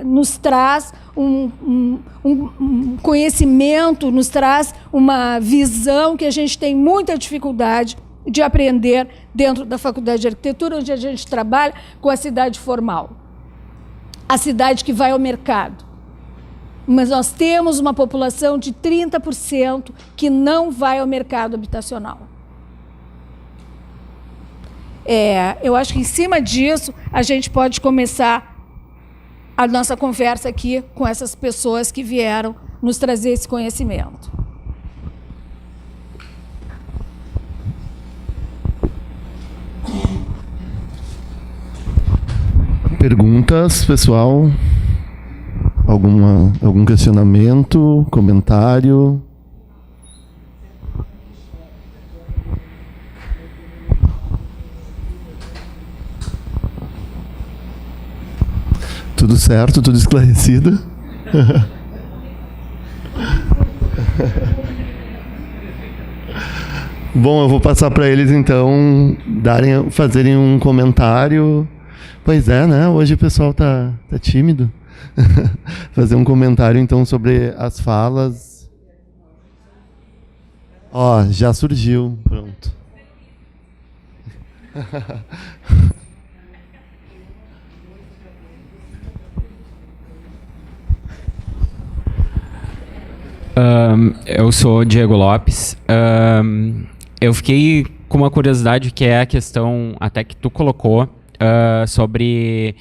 B: nos traz um conhecimento, nos traz uma visão que a gente tem muita dificuldade de aprender dentro da Faculdade de Arquitetura, onde a gente trabalha com a cidade formal, a cidade que vai ao mercado. Mas nós temos uma população de 30% que não vai ao mercado habitacional. Eu acho que em cima disso a gente pode começar a nossa conversa aqui com essas pessoas que vieram nos trazer esse conhecimento.
C: Perguntas, pessoal? Algum questionamento, comentário? Tudo certo, tudo esclarecido? Bom, eu vou passar para eles então fazerem um comentário. Pois é, né? Hoje o pessoal tá tímido. Fazer um comentário então sobre as falas. Ó, já surgiu, pronto.
D: Eu sou Diego Lopes. Eu fiquei com uma curiosidade que é a questão até que tu colocou sobre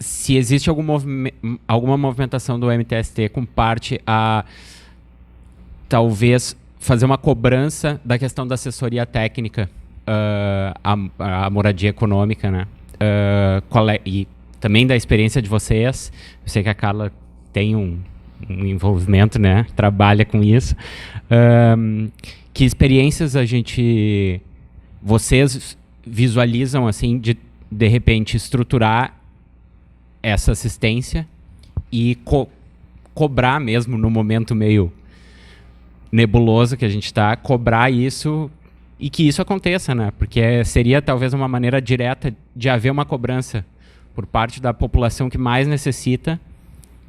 D: se existe alguma movimentação do MTST com parte a talvez fazer uma cobrança da questão da assessoria técnica à moradia econômica, né? E também da experiência de vocês. Eu sei que a Carla tem um envolvimento, né? Trabalha com isso. Que experiências vocês visualizam assim de repente estruturar essa assistência e cobrar mesmo no momento meio nebuloso que a gente está, cobrar isso e que isso aconteça, né? Porque seria talvez uma maneira direta de haver uma cobrança por parte da população que mais necessita,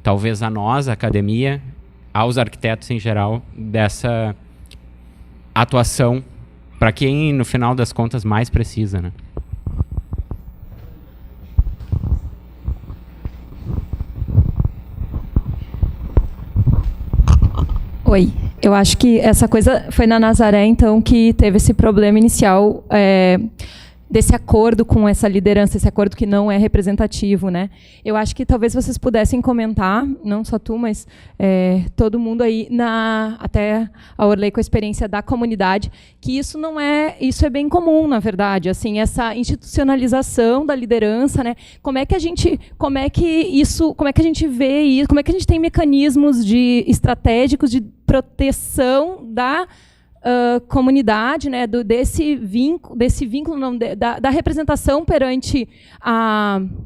D: talvez a nós, a academia, aos arquitetos em geral, dessa atuação para quem, no final das contas, mais precisa, né?
E: Oi, eu acho que essa coisa foi na Nazaré, então, que teve esse problema inicial desse acordo com essa liderança, esse acordo que não é representativo, né? Eu acho que talvez vocês pudessem comentar, não só tu, mas todo mundo aí, até a Orley com a experiência da comunidade, que isso é bem comum, na verdade, assim, essa institucionalização da liderança, né? Como é que a gente vê isso, como é que a gente tem mecanismos estratégicos de proteção da comunidade, né, desse vínculo não, da representação perante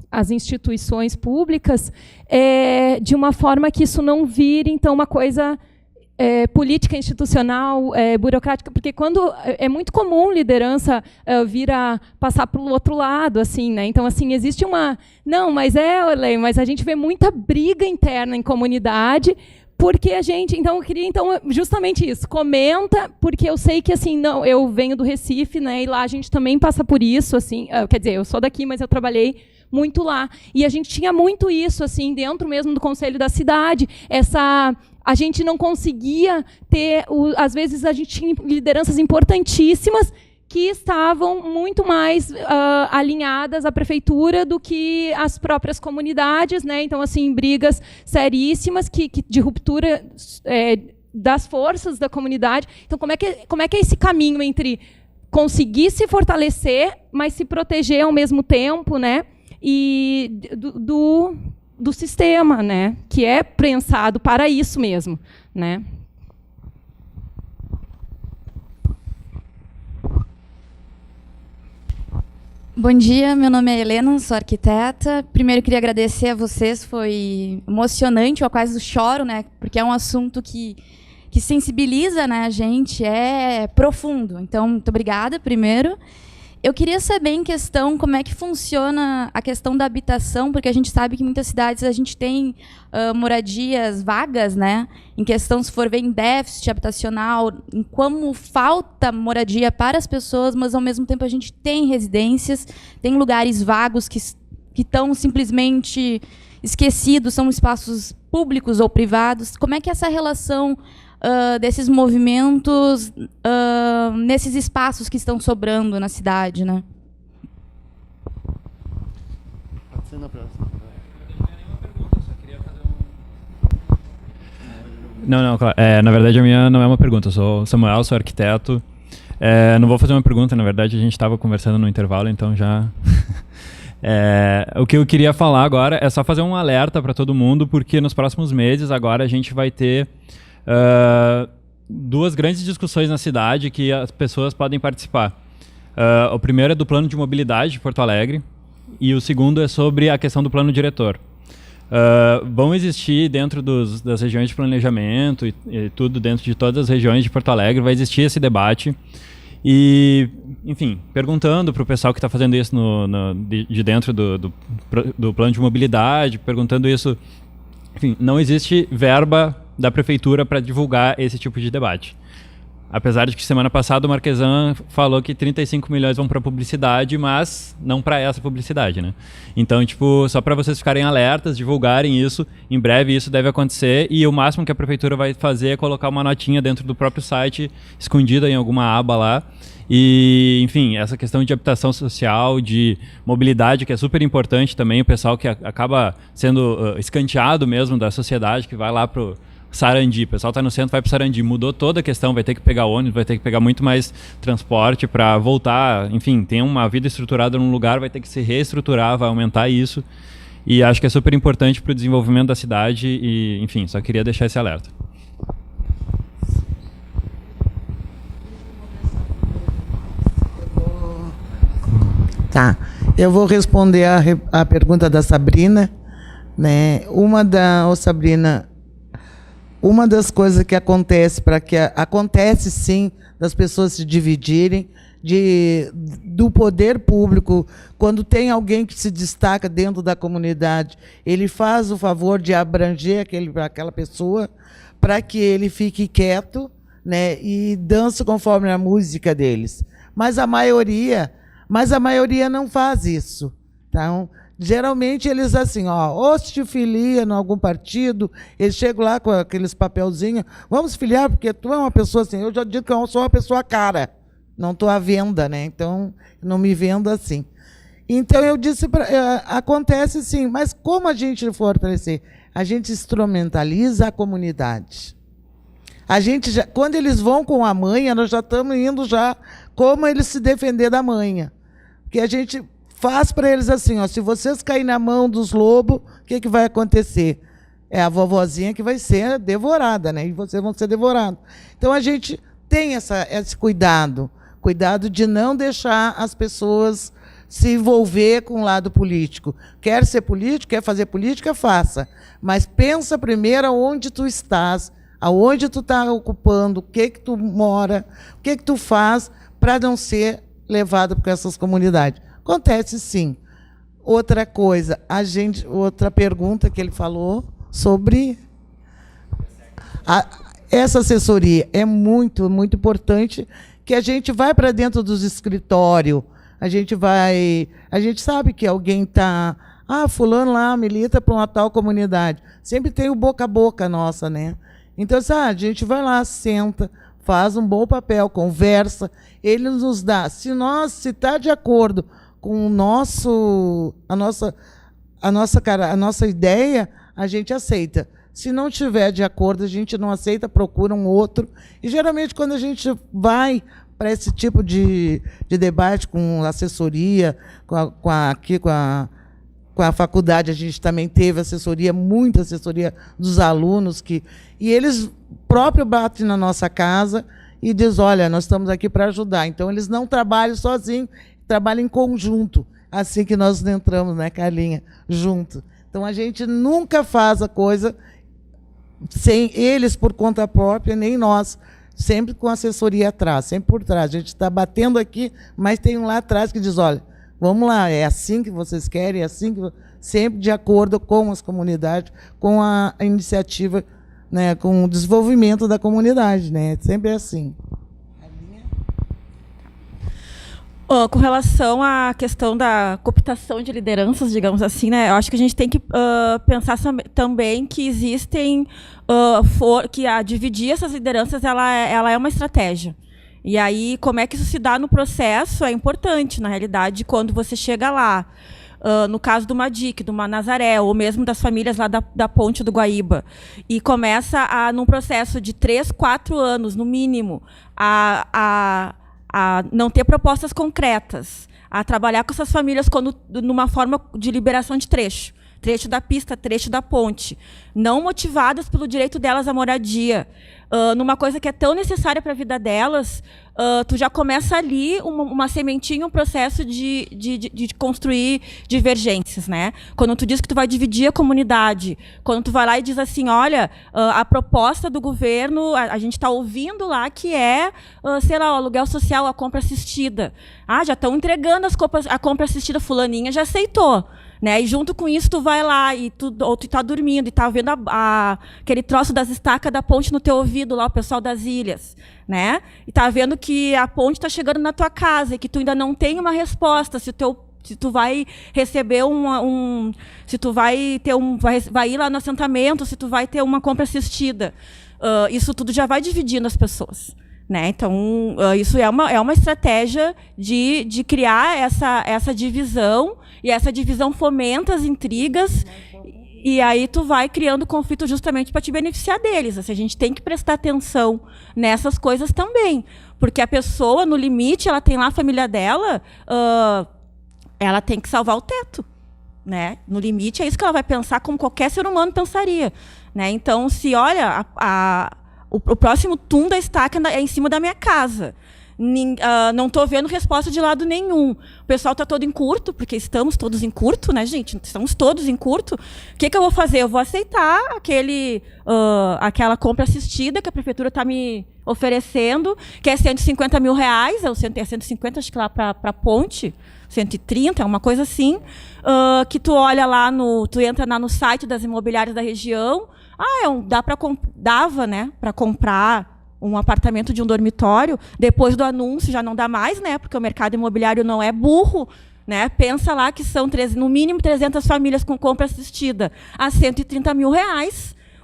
E: as instituições públicas, de uma forma que isso não vire então uma coisa política, institucional, burocrática, porque quando é muito comum liderança vir a passar para o outro lado, assim, né? Então, assim, existe mas a gente vê muita briga interna em comunidade. Porque a gente, então, eu queria, justamente isso, comenta, porque eu sei que, assim, eu venho do Recife, né, e lá a gente também passa por isso, assim, quer dizer, eu sou daqui, mas eu trabalhei muito lá, e a gente tinha muito isso, assim, dentro mesmo do conselho da cidade, a gente não conseguia ter, às vezes a gente tinha lideranças importantíssimas, que estavam muito mais alinhadas à prefeitura do que as próprias comunidades, né? Então, assim, brigas seríssimas de ruptura das forças da comunidade. Então, como é que é esse caminho entre conseguir se fortalecer, mas se proteger ao mesmo tempo, né? E do sistema, né? Que é pensado para isso mesmo, né?
F: Bom dia, meu nome é Helena, sou arquiteta. Primeiro queria agradecer a vocês, foi emocionante, eu quase choro, né? Porque é um assunto que sensibiliza, né, a gente, é profundo. Então, muito obrigada, primeiro. Eu queria saber em questão como é que funciona a questão da habitação, porque a gente sabe que em muitas cidades a gente tem moradias vagas, né? Em questão, se for ver em déficit habitacional, em como falta moradia para as pessoas, mas ao mesmo tempo a gente tem residências, tem lugares vagos que estão simplesmente esquecidos, são espaços públicos ou privados. Como é que é essa relação desses movimentos nesses espaços que estão sobrando na cidade, né?
C: Pode ser na próxima.
G: Não, claro. Na verdade, a minha não é uma pergunta. Eu sou Samuel, sou arquiteto. Não vou fazer uma pergunta, na verdade, a gente estava conversando no intervalo, então já... o que eu queria falar agora é só fazer um alerta para todo mundo, porque nos próximos meses agora a gente vai ter duas grandes discussões na cidade que as pessoas podem participar. O primeiro é do plano de mobilidade de Porto Alegre e o segundo é sobre a questão do plano diretor. Vão existir dentro das regiões de planejamento e tudo dentro de todas as regiões de Porto Alegre, vai existir esse debate. E, enfim, perguntando para o pessoal que está fazendo isso de dentro do plano de mobilidade, perguntando isso, enfim, não existe verba da prefeitura para divulgar esse tipo de debate. Apesar de que semana passada o Marquesan falou que 35 milhões vão para publicidade, mas não para essa publicidade, né? Então, tipo, só para vocês ficarem alertas, divulgarem isso, em breve isso deve acontecer e o máximo que a prefeitura vai fazer é colocar uma notinha dentro do próprio site, escondida em alguma aba lá. E, enfim, essa questão de habitação social, de mobilidade, que é super importante também, o pessoal que acaba sendo escanteado mesmo da sociedade, que vai lá pro Sarandi, o pessoal está no centro, vai para Sarandi, mudou toda a questão, vai ter que pegar ônibus, vai ter que pegar muito mais transporte para voltar, enfim, tem uma vida estruturada num lugar, vai ter que se reestruturar, vai aumentar isso, e acho que é super importante para o desenvolvimento da cidade e, enfim, só queria deixar esse alerta.
H: Tá, eu vou responder a pergunta da Sabrina, né? Sabrina, uma das coisas que acontece acontece sim das pessoas se dividirem do poder público, quando tem alguém que se destaca dentro da comunidade, ele faz o favor de abranger aquela pessoa para que ele fique quieto, né, e dança conforme a música deles. Mas a maioria não faz isso. Então, geralmente eles assim, ou se filia em algum partido, eles chegam lá com aqueles papelzinhos, vamos filiar porque tu é uma pessoa assim, eu já digo que eu sou uma pessoa cara, não estou à venda, né? Então, não me vendo assim. Então, eu disse, acontece sim, mas como a gente fortalecer? A gente instrumentaliza a comunidade. A gente quando eles vão com a manha, nós já estamos indo como eles se defender da manha. Porque a gente faz para eles assim, se vocês caírem na mão dos lobos, o que vai acontecer? É a vovozinha que vai ser devorada, né? E vocês vão ser devorados. Então, a gente tem esse cuidado de não deixar as pessoas se envolver com o lado político. Quer ser político, quer fazer política, faça. Mas pensa primeiro onde tu estás, aonde tu está ocupando, o que tu mora, o que tu faz para não ser levado por essas comunidades. Acontece sim. Outra coisa, outra pergunta que ele falou sobre essa assessoria é muito, muito importante, que a gente vai para dentro dos escritórios, a gente sabe que alguém está, fulano lá milita para uma tal comunidade. Sempre tem o boca a boca nossa, né? Então, a gente vai lá, senta, faz um bom papel, conversa, ele nos dá. Se está de acordo com a nossa ideia, a gente aceita. Se não estiver de acordo, a gente não aceita, procura um outro. E, geralmente, quando a gente vai para esse tipo de debate com assessoria, com a faculdade, a gente também teve muita assessoria dos alunos, e eles próprios batem na nossa casa e dizem, olha, nós estamos aqui para ajudar. Então, eles não trabalham sozinhos, trabalham em conjunto, assim que nós entramos, né, Carlinha, junto. Então, a gente nunca faz a coisa sem eles por conta própria, nem nós sempre com assessoria atrás, sempre por trás. A gente está batendo aqui, mas tem um lá atrás que diz, olha, vamos lá, é assim que vocês querem, é assim que... Sempre de acordo com as comunidades, com a iniciativa, né, com o desenvolvimento da comunidade, né? Sempre é assim.
I: Com relação à questão da cooptação de lideranças, digamos assim, né, eu acho que a gente tem que pensar também que existem, que dividir essas lideranças ela é uma estratégia. E aí, como é que isso se dá no processo é importante, na realidade, quando você chega lá. No caso do Madic, do Nazaré, ou mesmo das famílias lá da Ponte do Guaíba, e começa num processo de 3, 4 anos, no mínimo, a não ter propostas concretas, a trabalhar com essas famílias numa forma de liberação de trecho da pista, trecho da ponte, não motivadas pelo direito delas à moradia, numa coisa que é tão necessária para a vida delas, tu já começa ali uma sementinha, um processo de construir divergências, né? Quando tu diz que tu vai dividir a comunidade, quando tu vai lá e diz assim, olha, a proposta do governo, a gente está ouvindo lá que é, sei lá, o aluguel social, a compra assistida. Já estão entregando a compra assistida, fulaninha já aceitou. Né? E junto com isso tu vai lá ou tu tá dormindo e tá vendo aquele troço das estacas da ponte no teu ouvido lá, o pessoal das ilhas, né? E tá vendo que a ponte está chegando na tua casa e que tu ainda não tem uma resposta se tu vai receber se tu vai ir lá no assentamento, se tu vai ter uma compra assistida. Isso tudo já vai dividindo as pessoas. Né? Então, isso é uma estratégia de criar essa divisão, e essa divisão fomenta as intrigas, e aí tu vai criando conflito justamente para te beneficiar deles. Assim, a gente tem que prestar atenção nessas coisas também, porque a pessoa, no limite, ela tem lá a família dela, ela tem que salvar o teto. Né? No limite, é isso que ela vai pensar como qualquer ser humano pensaria. Né? Então, se olha... O próximo tum da estaca é em cima da minha casa. Não estou vendo resposta de lado nenhum. O pessoal está todo em curto, porque estamos todos em curto, né, gente? Estamos todos em curto. O que eu vou fazer? Eu vou aceitar aquela compra assistida que a prefeitura está me oferecendo, que é R$150 mil, é 150, acho que lá para a ponte, 130, é uma coisa assim, que tu olha lá, tu entra lá no site das imobiliárias da região, dava, né, para comprar um apartamento de um dormitório, depois do anúncio já não dá mais, né, porque o mercado imobiliário não é burro, né, pensa lá que são no mínimo 300 famílias com compra assistida a R$130 mil.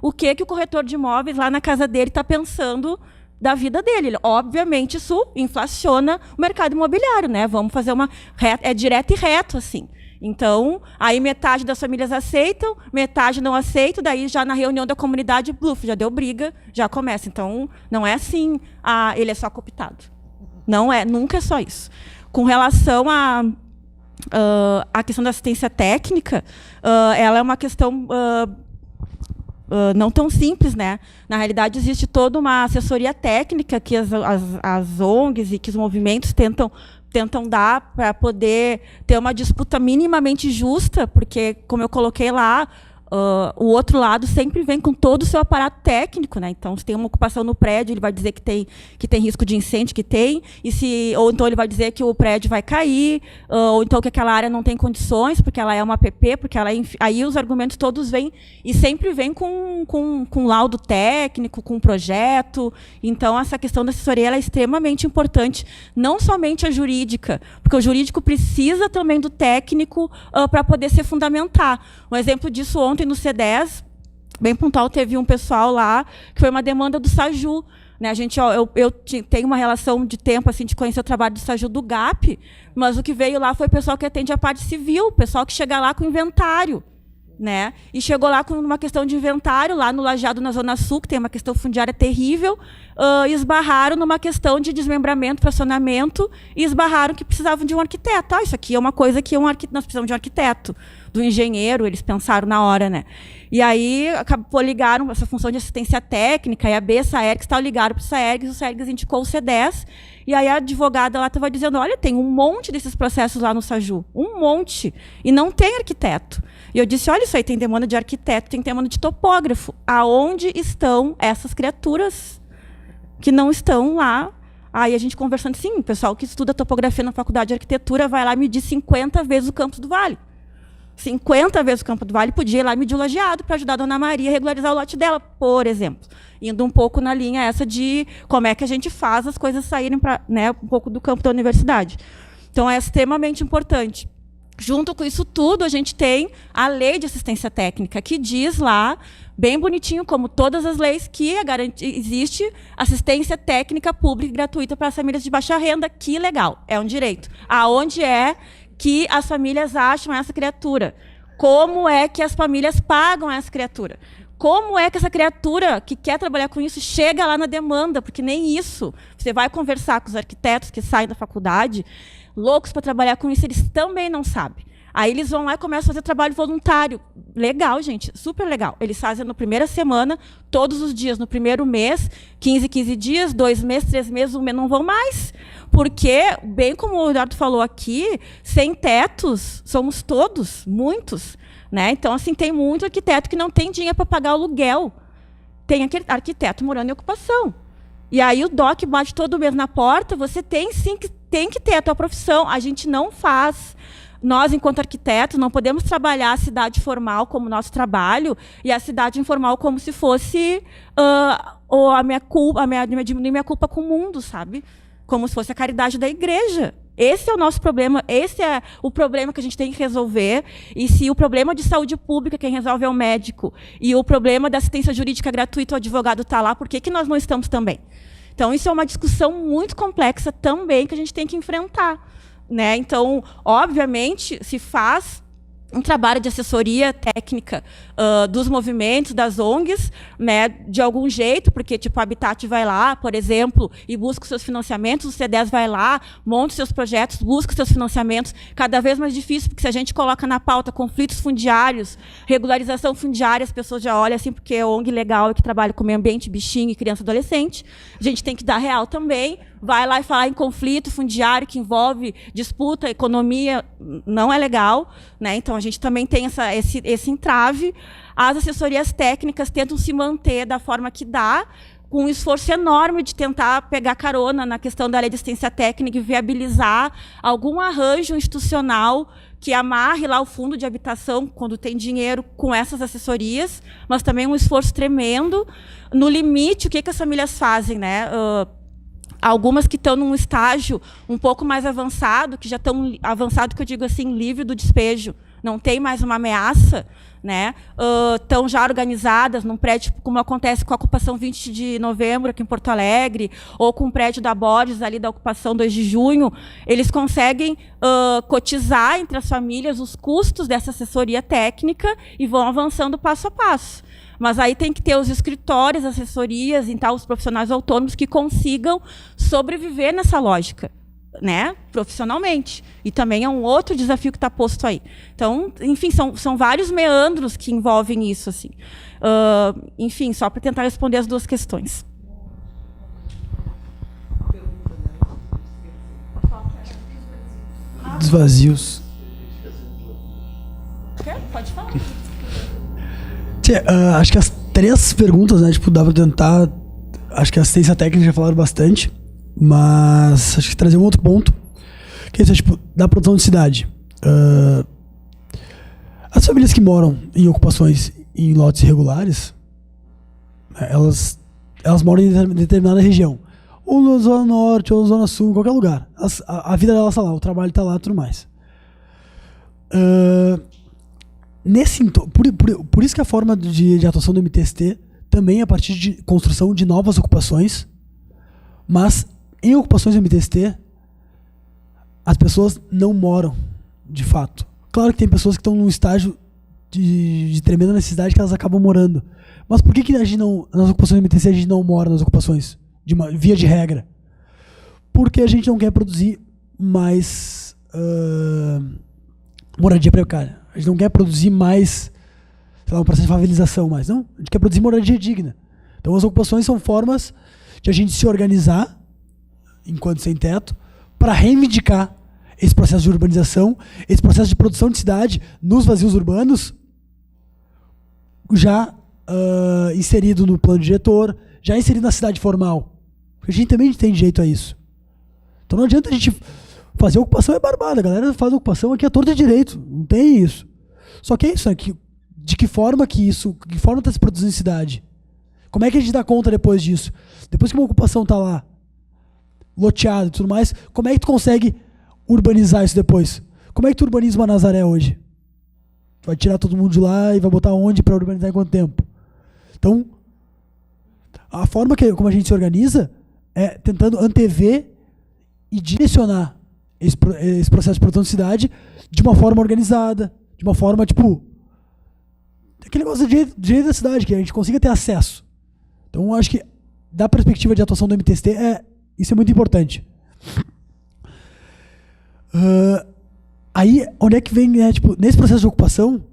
I: O que o corretor de imóveis lá na casa dele está pensando da vida dele? Obviamente isso inflaciona o mercado imobiliário, né? Vamos fazer é direto e reto, assim. Então, aí metade das famílias aceitam, metade não aceita, daí já na reunião da comunidade, bluf, já deu briga, já começa. Então, não é assim, ele é só cooptado. Não é, nunca é só isso. Com relação à questão da assistência técnica, ela é uma questão não tão simples, né? Na realidade, existe toda uma assessoria técnica que as ONGs e que os movimentos tentam dar para poder ter uma disputa minimamente justa, porque, como eu coloquei lá, o outro lado sempre vem com todo o seu aparato técnico, né? Então, se tem uma ocupação no prédio, ele vai dizer que tem risco de incêndio, que tem, ou então ele vai dizer que o prédio vai cair, ou então que aquela área não tem condições, porque ela é uma APP, porque aí os argumentos todos vêm, e sempre vêm com laudo técnico, com projeto. Então, essa questão da assessoria ela é extremamente importante, não somente a jurídica, porque o jurídico precisa também do técnico para poder se fundamentar. Um exemplo disso ontem no C10, bem pontual, teve um pessoal lá que foi uma demanda do SAJU. Né? Eu tenho uma relação de tempo assim, de conhecer o trabalho do SAJU do GAP, mas o que veio lá foi o pessoal que atende a parte civil, o pessoal que chega lá com inventário. Né? E chegou lá com uma questão de inventário, lá no Lajeado, na Zona Sul, que tem uma questão fundiária terrível, esbarraram numa questão de desmembramento, fracionamento, e esbarraram que precisavam de um arquiteto. Isso aqui é uma coisa que nós precisamos de um arquiteto, do engenheiro, eles pensaram na hora. Né? E aí ligaram essa função de assistência técnica, e a BSAERGS ligaram para o SAERGS, o SAERGS indicou o C10, e aí a advogada lá estava dizendo, olha, tem um monte desses processos lá no SAJU, um monte, e não tem arquiteto. E eu disse, olha, isso aí tem demanda de arquiteto, tem demanda de topógrafo. Aonde estão essas criaturas? que não estão lá. Aí a gente conversando, sim, o pessoal que estuda topografia na faculdade de arquitetura vai lá medir 50 vezes o Campos do Vale. 50 vezes o Campo do Vale, podia ir lá medir o lajeado para ajudar a dona Maria a regularizar o lote dela, por exemplo. Indo um pouco na linha essa de como é que a gente faz as coisas saírem para, né, um pouco do campo da universidade. Então, é extremamente importante. Junto com isso tudo, a gente tem a Lei de Assistência Técnica, que diz lá, bem bonitinho, como todas as leis, que existe assistência técnica pública e gratuita para as famílias de baixa renda. Que legal, é um direito. Aonde é que as famílias acham essa criatura? Como é que as famílias pagam essa criatura? Como é que essa criatura que quer trabalhar com isso chega lá na demanda? Porque nem isso. Você vai conversar com os arquitetos que saem da faculdade, loucos para trabalhar com isso, eles também não sabem. Aí eles vão lá e começam a fazer trabalho voluntário. Legal, gente, super legal. Eles fazem na primeira semana, todos os dias, no primeiro mês, 15 dias, 2 meses, 3 meses, 1 mês, não vão mais. Porque, bem como o Eduardo falou aqui, sem tetos somos todos, muitos. Né? Então, assim, tem muito arquiteto que não tem dinheiro para pagar o aluguel. Tem arquiteto morando em ocupação. E aí o DOC bate todo mês na porta, você tem sim que ter a tua profissão. A gente não faz. Nós, enquanto arquitetos, não podemos trabalhar a cidade formal como nosso trabalho e a cidade informal como se fosse diminuir minha culpa com o mundo, sabe? Como se fosse a caridade da igreja. Esse é o nosso problema, esse é o problema que a gente tem que resolver. E se o problema de saúde pública, quem resolve é o médico, e o problema da assistência jurídica gratuita, o advogado está lá, por que nós não estamos também? Então, isso é uma discussão muito complexa também que a gente tem que enfrentar. Né? Então, obviamente, se faz um trabalho de assessoria técnica dos movimentos, das ONGs, né, de algum jeito, porque tipo, a Habitat vai lá, por exemplo, e busca os seus financiamentos, o C10 vai lá, monta os seus projetos, busca os seus financiamentos, cada vez mais difícil, porque se a gente coloca na pauta conflitos fundiários, regularização fundiária, as pessoas já olham assim, porque é ONG legal que trabalha com meio ambiente, bichinho e criança e adolescente, a gente tem que dar real também, vai lá e falar em conflito fundiário que envolve disputa, economia, não é legal, né? Então a gente também tem esse entrave. As assessorias técnicas tentam se manter da forma que dá, com um esforço enorme de tentar pegar carona na questão da lei de assistência técnica e viabilizar algum arranjo institucional que amarre lá o fundo de habitação, quando tem dinheiro, com essas assessorias, mas também um esforço tremendo. No limite, o que as famílias fazem, né? Algumas que estão num estágio um pouco mais avançado, que já estão avançado, que eu digo assim, livre do despejo, não tem mais uma ameaça, né? Estão já organizadas num prédio, como acontece com a ocupação 20 de novembro aqui em Porto Alegre, ou com o prédio da Borges, ali da ocupação 2 de junho, eles conseguem cotizar entre as famílias os custos dessa assessoria técnica e vão avançando passo a passo. Mas aí tem que ter os escritórios, assessorias, então os profissionais autônomos que consigam sobreviver nessa lógica, né, profissionalmente. E também é um outro desafio que está posto aí. Então, enfim, são vários meandros que envolvem isso, assim. Enfim, só para tentar responder as duas questões.
A: Dos vazios.
I: Pode falar.
A: Acho que as 3 perguntas, né, tipo, dá para tentar. Acho que a assistência técnica já falaram bastante, mas acho que trazer um outro ponto, que é isso, tipo, da produção de cidade. As famílias que moram em ocupações em lotes irregulares, elas moram em determinada região, ou na Zona Norte, ou na Zona Sul, em qualquer lugar. A vida delas está lá, o trabalho está lá e tudo mais. Por isso que a forma de atuação do MTST também é a partir de construção de novas ocupações, mas em ocupações do MTST as pessoas não moram de fato. Claro que tem pessoas que estão num estágio de tremenda necessidade que elas acabam morando, mas por que a gente não, nas ocupações do MTST a gente não mora nas ocupações, via de regra? Porque a gente não quer produzir mais moradia precária. A gente não quer produzir mais, sei lá, um processo de favelização mais, não. A gente quer produzir moradia digna. Então as ocupações são formas de a gente se organizar, enquanto sem teto, para reivindicar esse processo de urbanização, esse processo de produção de cidade nos vazios urbanos, já inserido no plano diretor, já inserido na cidade formal. Porque a gente também tem direito a isso. Então não adianta a gente fazer ocupação é barbada. A galera faz ocupação aqui à torta de direito. Não tem isso. Só que é isso, né? De que forma que forma está se produzindo em cidade? Como é que a gente dá conta depois disso? Depois que uma ocupação está lá, loteada e tudo mais, como é que tu consegue urbanizar isso depois? Como é que tu urbaniza uma Nazaré hoje? Tu vai tirar todo mundo de lá e vai botar onde para urbanizar em quanto tempo? Então, a forma como a gente se organiza é tentando antever e direcionar esse processo de produção de cidade de uma forma organizada, de uma forma, tipo, aquele negócio de direito da cidade, que a gente consiga ter acesso. Então, eu acho que, da perspectiva de atuação do MTST, isso é muito importante. Aí, onde é que vem, né, tipo, nesse processo de ocupação,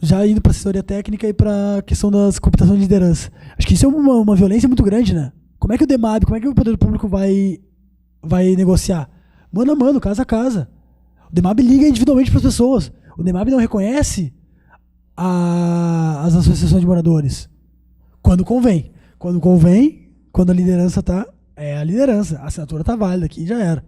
A: já indo para a assessoria técnica e para a questão das cooptações de liderança. Acho que isso é uma violência muito grande, né? Como é que o DEMAB, como é que o poder público vai negociar? Mano a mano, casa a casa. O DEMAB liga individualmente para as pessoas. O DEMAB não reconhece as associações de moradores. Quando convém. Quando convém, quando a liderança é a liderança. A assinatura tá válida aqui, já era.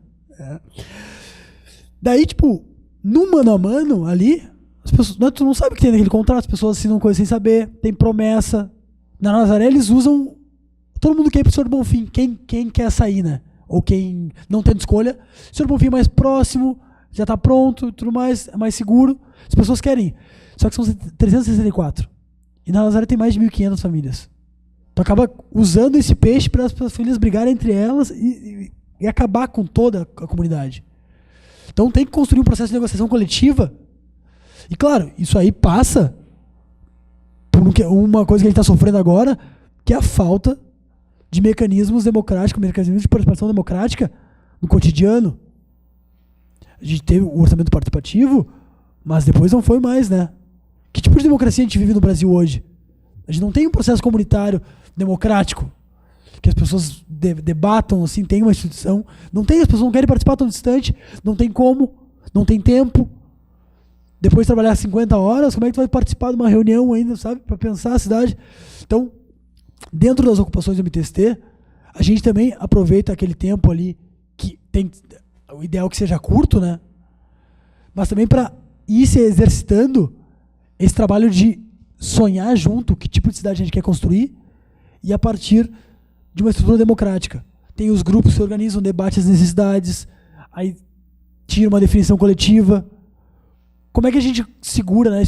A: Daí, tipo, no mano a mano ali, as pessoas, tu não sabe o que tem naquele contrato, as pessoas assinam coisa sem saber, tem promessa. Na Nazaré eles usam, todo mundo quer ir pro Senhor Bonfim, quem quer sair, né? Ou quem não tem escolha, o Senhor Bonfim é mais próximo, já tá pronto, tudo mais, é mais seguro, as pessoas querem ir. Só que são 364. E na Nazaré tem mais de 1.500 famílias. Tu acaba usando esse peixe para as famílias brigarem entre elas e acabar com toda a comunidade. Então tem que construir um processo de negociação coletiva. E claro, isso aí passa por uma coisa que a gente está sofrendo agora, que é a falta de mecanismos democráticos, mecanismos de participação democrática no cotidiano. A gente teve o orçamento participativo, mas depois não foi mais, né? Que tipo de democracia a gente vive no Brasil hoje? A gente não tem um processo comunitário democrático, que as pessoas debatam, assim, tem uma instituição. Não tem, as pessoas não querem participar tão distante, não tem como, não tem tempo. Depois de trabalhar 50 horas, como é que tu vai participar de uma reunião ainda, sabe? Para pensar a cidade. Então, dentro das ocupações do MTST, a gente também aproveita aquele tempo ali, que tem o ideal que seja curto, né? Mas também para ir se exercitando esse trabalho de sonhar junto que tipo de cidade a gente quer construir e a partir de uma estrutura democrática. Tem os grupos que se organizam, debatem as necessidades, aí tira uma definição coletiva. Como é que a gente segura, né,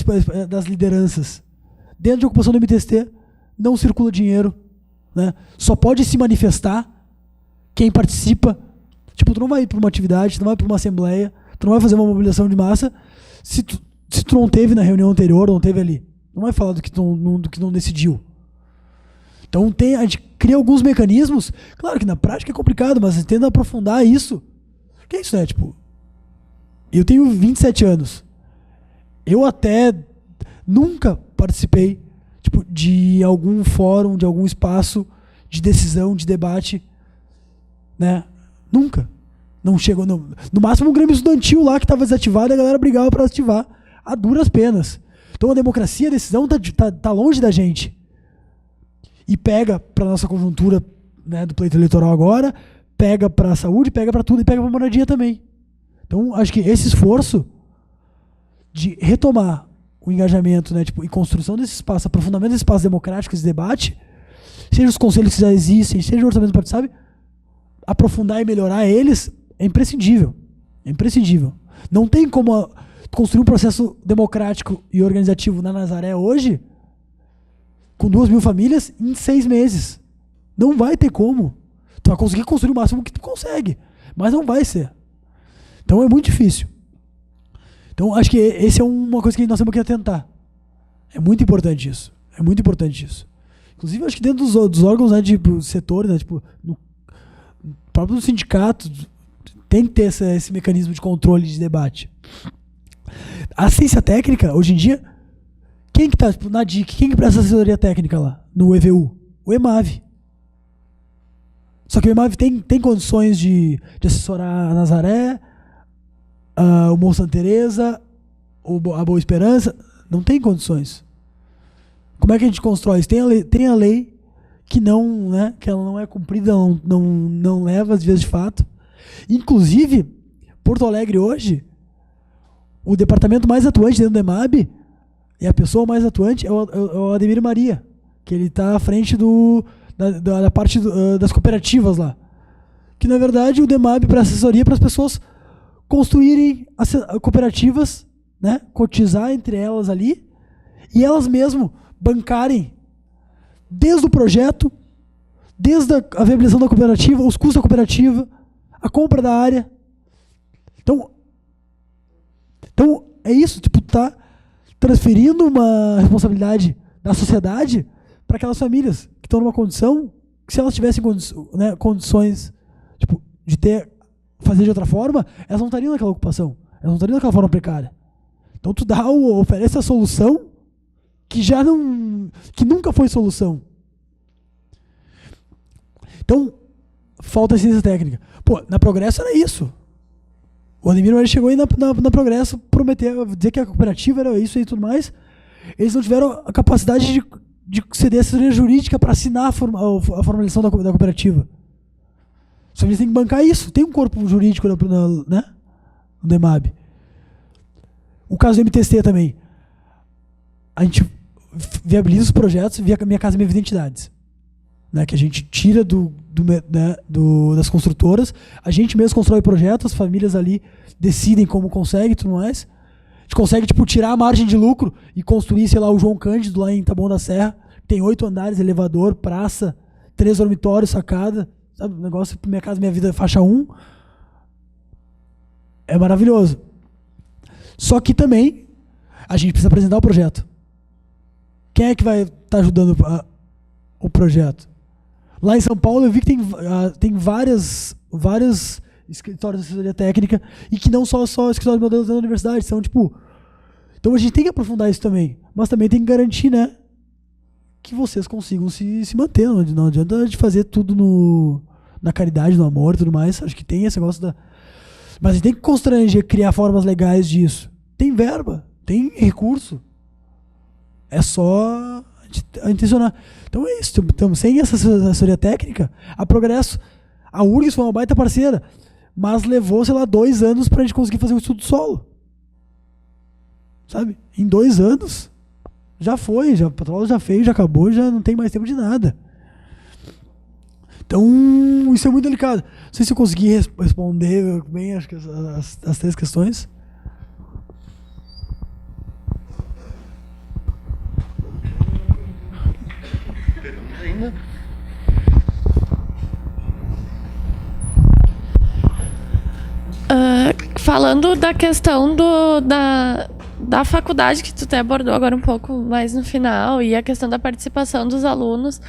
A: das lideranças? Dentro de ocupação do MTST, não circula dinheiro, né? Só pode se manifestar quem participa. Tipo, tu não vai para uma atividade, tu não vai para uma assembleia, tu não vai fazer uma mobilização de massa se tu não teve na reunião anterior, não teve ali. Não vai falar do que não decidiu. Então a gente cria alguns mecanismos, claro que na prática é complicado, mas a gente tenta aprofundar isso. Que é isso, né? Tipo, eu tenho 27 anos. Eu até nunca participei, tipo, de algum fórum, de algum espaço de decisão, de debate, né? Nunca. Não chegou. No máximo um Grêmio Estudantil lá que estava desativado e a galera brigava para ativar a duras penas. Então a democracia, a decisão tá longe da gente. E pega para nossa conjuntura, né, do pleito eleitoral agora, pega para a saúde, pega para tudo e pega para a moradia também. Então acho que esse esforço de retomar o engajamento, né, tipo, e construção desse espaço, aprofundamento desse espaço democrático, esse debate, seja os conselhos que já existem, seja o orçamento partidário, sabe, aprofundar e melhorar eles é imprescindível. É imprescindível. Não tem como construir um processo democrático e organizativo na Nazaré hoje com 2.000 famílias em 6 meses. Não vai ter como. Tu vai conseguir construir o máximo que tu consegue, mas não vai ser. Então é muito difícil. Então acho que esse é uma coisa que nós temos que atentar. É muito importante isso. É muito importante isso. Inclusive acho que dentro dos órgãos, né, de setores, né, tipo, no próprio sindicato, tem que ter esse mecanismo de controle de debate. A ciência técnica, hoje em dia, quem que tá, tipo, na DIC, quem que presta assessoria técnica lá, no EVU? O EMAV. Só que o EMAV tem condições de assessorar a Nazaré, o Morro Santa Teresa, a Boa Esperança. Não tem condições. Como é que a gente constrói isso? Tem a lei que não, né, que ela não é cumprida, não leva as vias de fato. Inclusive, Porto Alegre hoje, o departamento mais atuante dentro do EMAB, e a pessoa mais atuante é o Ademir Maria, que ele está à frente da parte das cooperativas lá. Que, na verdade, o DEMAB para assessoria para as pessoas construírem cooperativas, né, cotizar entre elas ali, e elas mesmo bancarem desde o projeto, desde a viabilização da cooperativa, os custos da cooperativa, a compra da área. Então é isso, tipo, tá transferindo uma responsabilidade da sociedade para aquelas famílias que estão numa condição que, se elas tivessem condições, tipo, de fazer de outra forma, elas não estariam naquela ocupação, elas não estariam naquela forma precária. Então tu oferece a solução que nunca foi solução. Então, falta ciência técnica. Pô, na Progresso era isso. O Ademir Maria chegou aí na Progresso, prometeu dizer que a cooperativa era isso e tudo mais. Eles não tiveram a capacidade de ceder assessoria jurídica para assinar a formalização da cooperativa. Só que eles têm que bancar isso. Tem um corpo jurídico no DEMAB. O caso do MTST também. A gente viabiliza os projetos via Minha Casa Minha Vida Entidades. Né, que a gente tira das construtoras, a gente mesmo constrói projetos, as famílias ali decidem como consegue e tudo mais. A gente consegue, tipo, tirar a margem de lucro e construir, sei lá, o João Cândido lá em Taboão da Serra. Tem 8 andares, elevador, praça, 3 dormitórios, sacada. Sabe, o negócio Minha Casa Minha Vida faixa 1. É maravilhoso. Só que também a gente precisa apresentar o projeto. Quem é que vai estar ajudando o projeto? Lá em São Paulo eu vi que tem vários escritórios de assessoria técnica e que não só escritórios de modelos da universidade, são tipo... Então a gente tem que aprofundar isso também, mas também tem que garantir, né, que vocês consigam se manter. Não adianta de fazer tudo na caridade, no amor e tudo mais. Acho que tem esse negócio Mas a gente tem que constranger, criar formas legais disso. Tem verba, tem recurso. É só a intencionar. Então é isso. Estamos sem essa assessoria técnica. A Progresso, a URGS foi uma baita parceira, mas levou, sei lá, 2 anos pra gente conseguir fazer o estudo solo. Sabe? Em 2 anos, já foi. A Petróleo já fez, já acabou, já não tem mais tempo de nada. Então, isso é muito delicado. Não sei se eu consegui responder bem, acho que as 3 questões.
J: Falando da questão da faculdade, que tu até abordou agora um pouco mais no final, e a questão da participação dos alunos,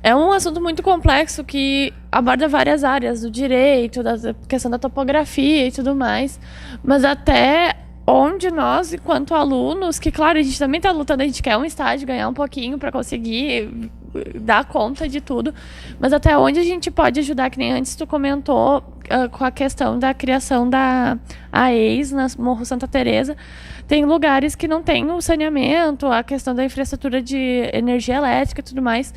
J: é um assunto muito complexo que aborda várias áreas do direito, da questão da topografia e tudo mais, mas até onde nós, enquanto alunos, que claro, a gente também está lutando, a gente quer um estágio, ganhar um pouquinho para conseguir dar conta de tudo, mas até onde a gente pode ajudar, que nem antes tu comentou com a questão da criação da AES na Morro Santa Teresa. Tem lugares que não tem o saneamento, a questão da infraestrutura de energia elétrica e tudo mais.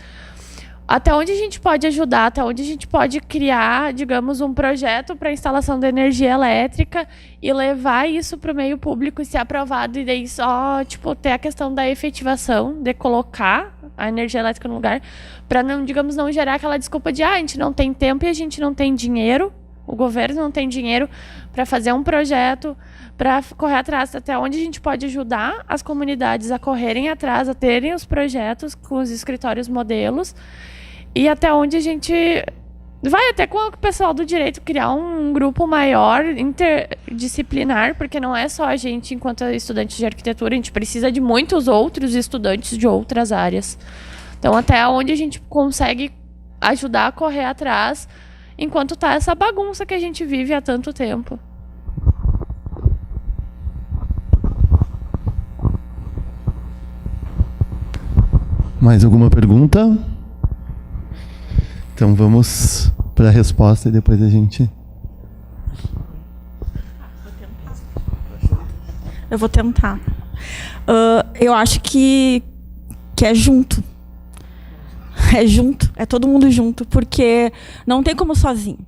J: Até onde a gente pode ajudar, até onde a gente pode criar, digamos, um projeto para instalação da energia elétrica e levar isso para o meio público e ser aprovado, e daí só, tipo, ter a questão da efetivação, de colocar a energia elétrica no lugar, para não, digamos, não gerar aquela desculpa de a gente não tem tempo e a gente não tem dinheiro, o governo não tem dinheiro para fazer um projeto, para correr atrás. Até onde a gente pode ajudar as comunidades a correrem atrás, a terem os projetos com os escritórios modelos, e até onde a gente vai até com o pessoal do direito criar um grupo maior, interdisciplinar, porque não é só a gente, enquanto estudantes de arquitetura, a gente precisa de muitos outros estudantes de outras áreas. Então, até onde a gente consegue ajudar a correr atrás, enquanto tá essa bagunça que a gente vive há tanto tempo.
C: Mais alguma pergunta? Então vamos para a resposta e depois a gente...
I: Eu vou tentar. Eu acho que é junto. É junto, é todo mundo junto, porque não tem como sozinho.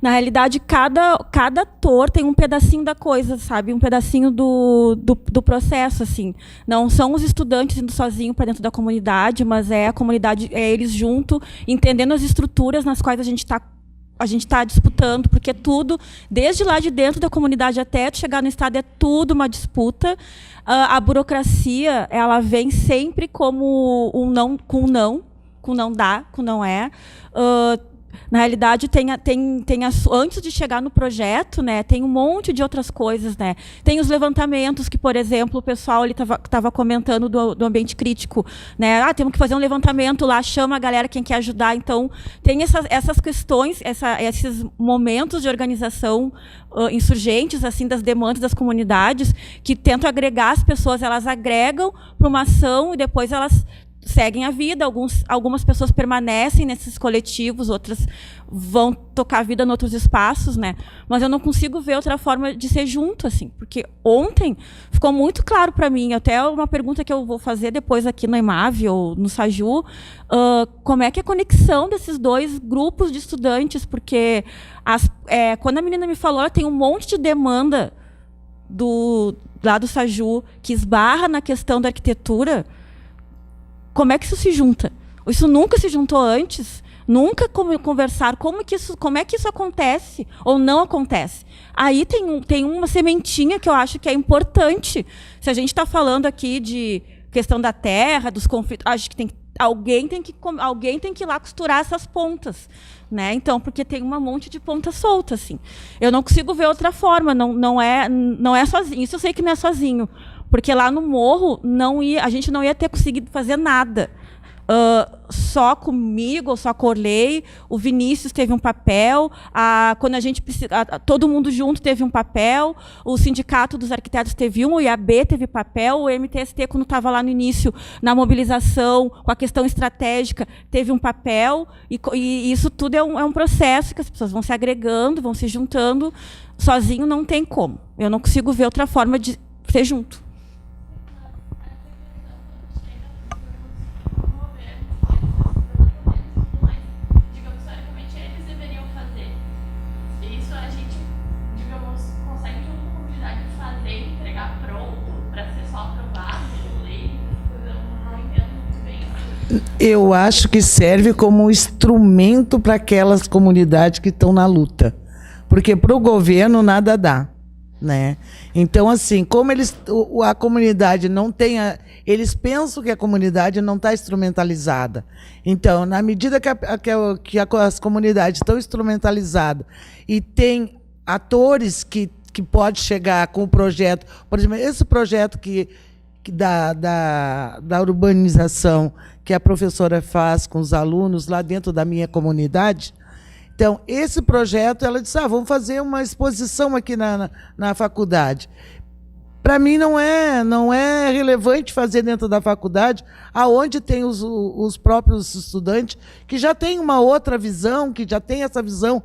I: Na realidade, cada ator tem um pedacinho da coisa, sabe? Um pedacinho do processo, assim. Não são os estudantes indo sozinhos para dentro da comunidade, mas é a comunidade, é eles junto, entendendo as estruturas nas quais a gente está disputando, porque tudo, desde lá de dentro da comunidade até chegar no Estado, é tudo uma disputa. A burocracia, ela vem sempre como um não, com não dá, com não é. Na realidade, antes de chegar no projeto, né, tem um monte de outras coisas, né? Tem os levantamentos que, por exemplo, o pessoal estava comentando do ambiente crítico, né? Temos que fazer um levantamento lá, chama a galera quem quer ajudar. Então, tem essas questões, esses momentos de organização insurgentes, assim, das demandas das comunidades, que tentam agregar as pessoas, elas agregam para uma ação e depois elas seguem a vida. Algumas pessoas permanecem nesses coletivos, outras vão tocar a vida em outros espaços, né? Mas eu não consigo ver outra forma de ser junto, assim, porque ontem ficou muito claro para mim, até uma pergunta que eu vou fazer depois aqui no EMAV ou no SAJU, como é que é a conexão desses dois grupos de estudantes, porque quando a menina me falou, ela tem um monte de demanda lá do SAJU que esbarra na questão da arquitetura. Como é que isso se junta? Isso nunca se juntou antes? Nunca conversaram como é que isso acontece ou não acontece? Aí tem uma sementinha que eu acho que é importante. Se a gente está falando aqui de questão da terra, dos conflitos, acho que alguém tem que ir lá costurar essas pontas, né? Então, porque tem um monte de ponta solta, assim. Eu não consigo ver outra forma. Não é sozinho. Isso eu sei que não é sozinho. Porque lá no morro a gente não ia ter conseguido fazer nada. Só comigo, ou só com a Orley, o Vinícius teve um papel, quando a gente todo mundo junto teve um papel, o Sindicato dos Arquitetos teve o IAB teve papel, o MTST, quando estava lá no início, na mobilização, com a questão estratégica, teve um papel, e isso tudo é um processo que as pessoas vão se agregando, vão se juntando. Sozinho não tem como. Eu não consigo ver outra forma de ser junto.
H: Eu acho que serve como instrumento para aquelas comunidades que estão na luta. Porque para o governo nada dá, né? Então, assim, como a comunidade não tem... Eles pensam que a comunidade não está instrumentalizada. Então, na medida que as comunidades estão instrumentalizadas e tem atores que podem chegar com o projeto... Por exemplo, esse projeto da urbanização que a professora faz com os alunos lá dentro da minha comunidade. Então, esse projeto, ela disse, vamos fazer uma exposição aqui na faculdade. Para mim, não é relevante fazer dentro da faculdade, aonde tem os próprios estudantes, que já têm uma outra visão, que já tem essa visão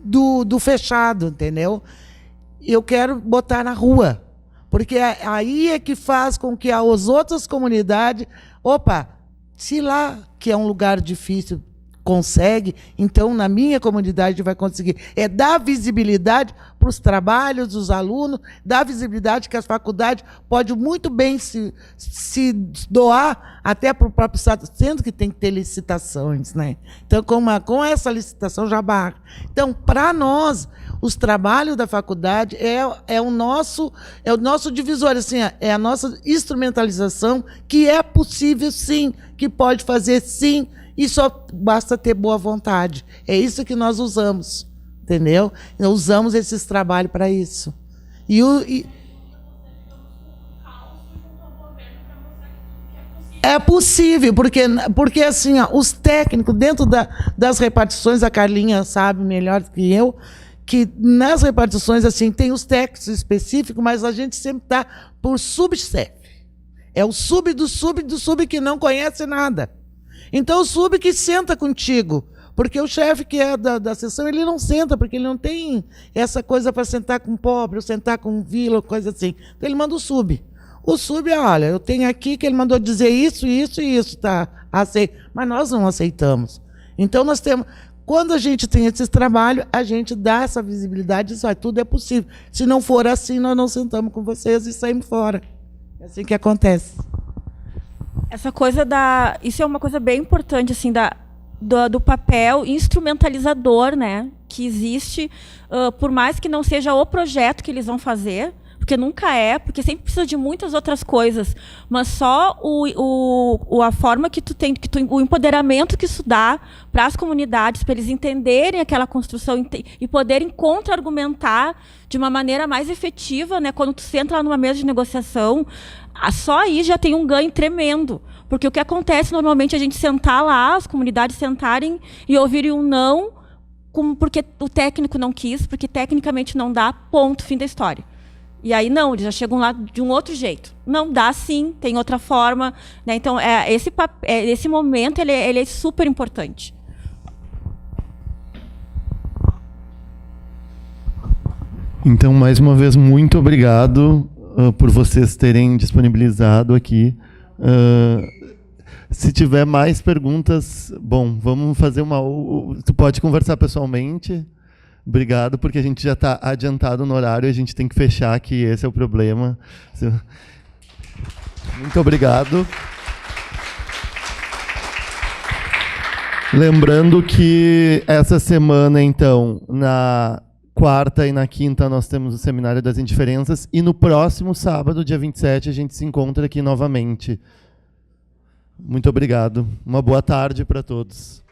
H: do fechado, entendeu? Eu quero botar na rua. Porque aí é que faz com que as outras comunidades... se lá, que é um lugar difícil, consegue, então, na minha comunidade, vai conseguir. É dar visibilidade para os trabalhos dos alunos, dar visibilidade que as faculdades podem muito bem se doar até para o próprio Estado, sendo que tem que ter licitações, né? Então, com essa licitação já barra. Então, para nós, os trabalhos da faculdade é o nosso divisor, assim, é a nossa instrumentalização, que é possível, sim, que pode fazer, sim, e só basta ter boa vontade. É isso que nós usamos, entendeu? Nós usamos esses trabalhos para isso. É possível, porque assim, os técnicos, dentro das repartições, a Carlinha sabe melhor que eu, que nas repartições assim, tem os técnicos específicos, mas a gente sempre está por subchefe. É o sub do sub do sub que não conhece nada. Então, o sub que senta contigo, porque o chefe que é da sessão, ele não senta, porque ele não tem essa coisa para sentar com pobre, ou sentar com vila, coisa assim. Então, ele manda o sub. O sub, olha, eu tenho aqui que ele mandou dizer isso, isso e isso, tá? Mas nós não aceitamos. Então, nós temos... Quando a gente tem esse trabalho, a gente dá essa visibilidade e diz, tudo é possível. Se não for assim, nós não sentamos com vocês e saímos fora. É assim que acontece.
I: Essa coisa isso é uma coisa bem importante, assim, do papel instrumentalizador, né, que existe, por mais que não seja o projeto que eles vão fazer, porque nunca é, porque sempre precisa de muitas outras coisas, mas só a forma que o empoderamento que isso dá para as comunidades, para eles entenderem aquela construção e poderem contra-argumentar de uma maneira mais efetiva, né, quando tu senta lá numa mesa de negociação, só aí já tem um ganho tremendo. Porque o que acontece normalmente é a gente sentar lá, as comunidades sentarem e ouvirem um não, porque o técnico não quis, porque tecnicamente não dá, ponto, fim da história. E aí não, eles já chegam lá de um outro jeito. Não dá sim, tem outra forma, né? Então, esse momento ele é super importante.
C: Então, mais uma vez, muito obrigado por vocês terem disponibilizado aqui. Se tiver mais perguntas, bom, vamos fazer tu pode conversar pessoalmente. Obrigado, porque a gente já está adiantado no horário, a gente tem que fechar aqui, esse é o problema. Muito obrigado. Lembrando que essa semana, então, na quarta e na quinta, nós temos o Seminário das Indiferenças, e no próximo sábado, dia 27, a gente se encontra aqui novamente. Muito obrigado. Uma boa tarde para todos.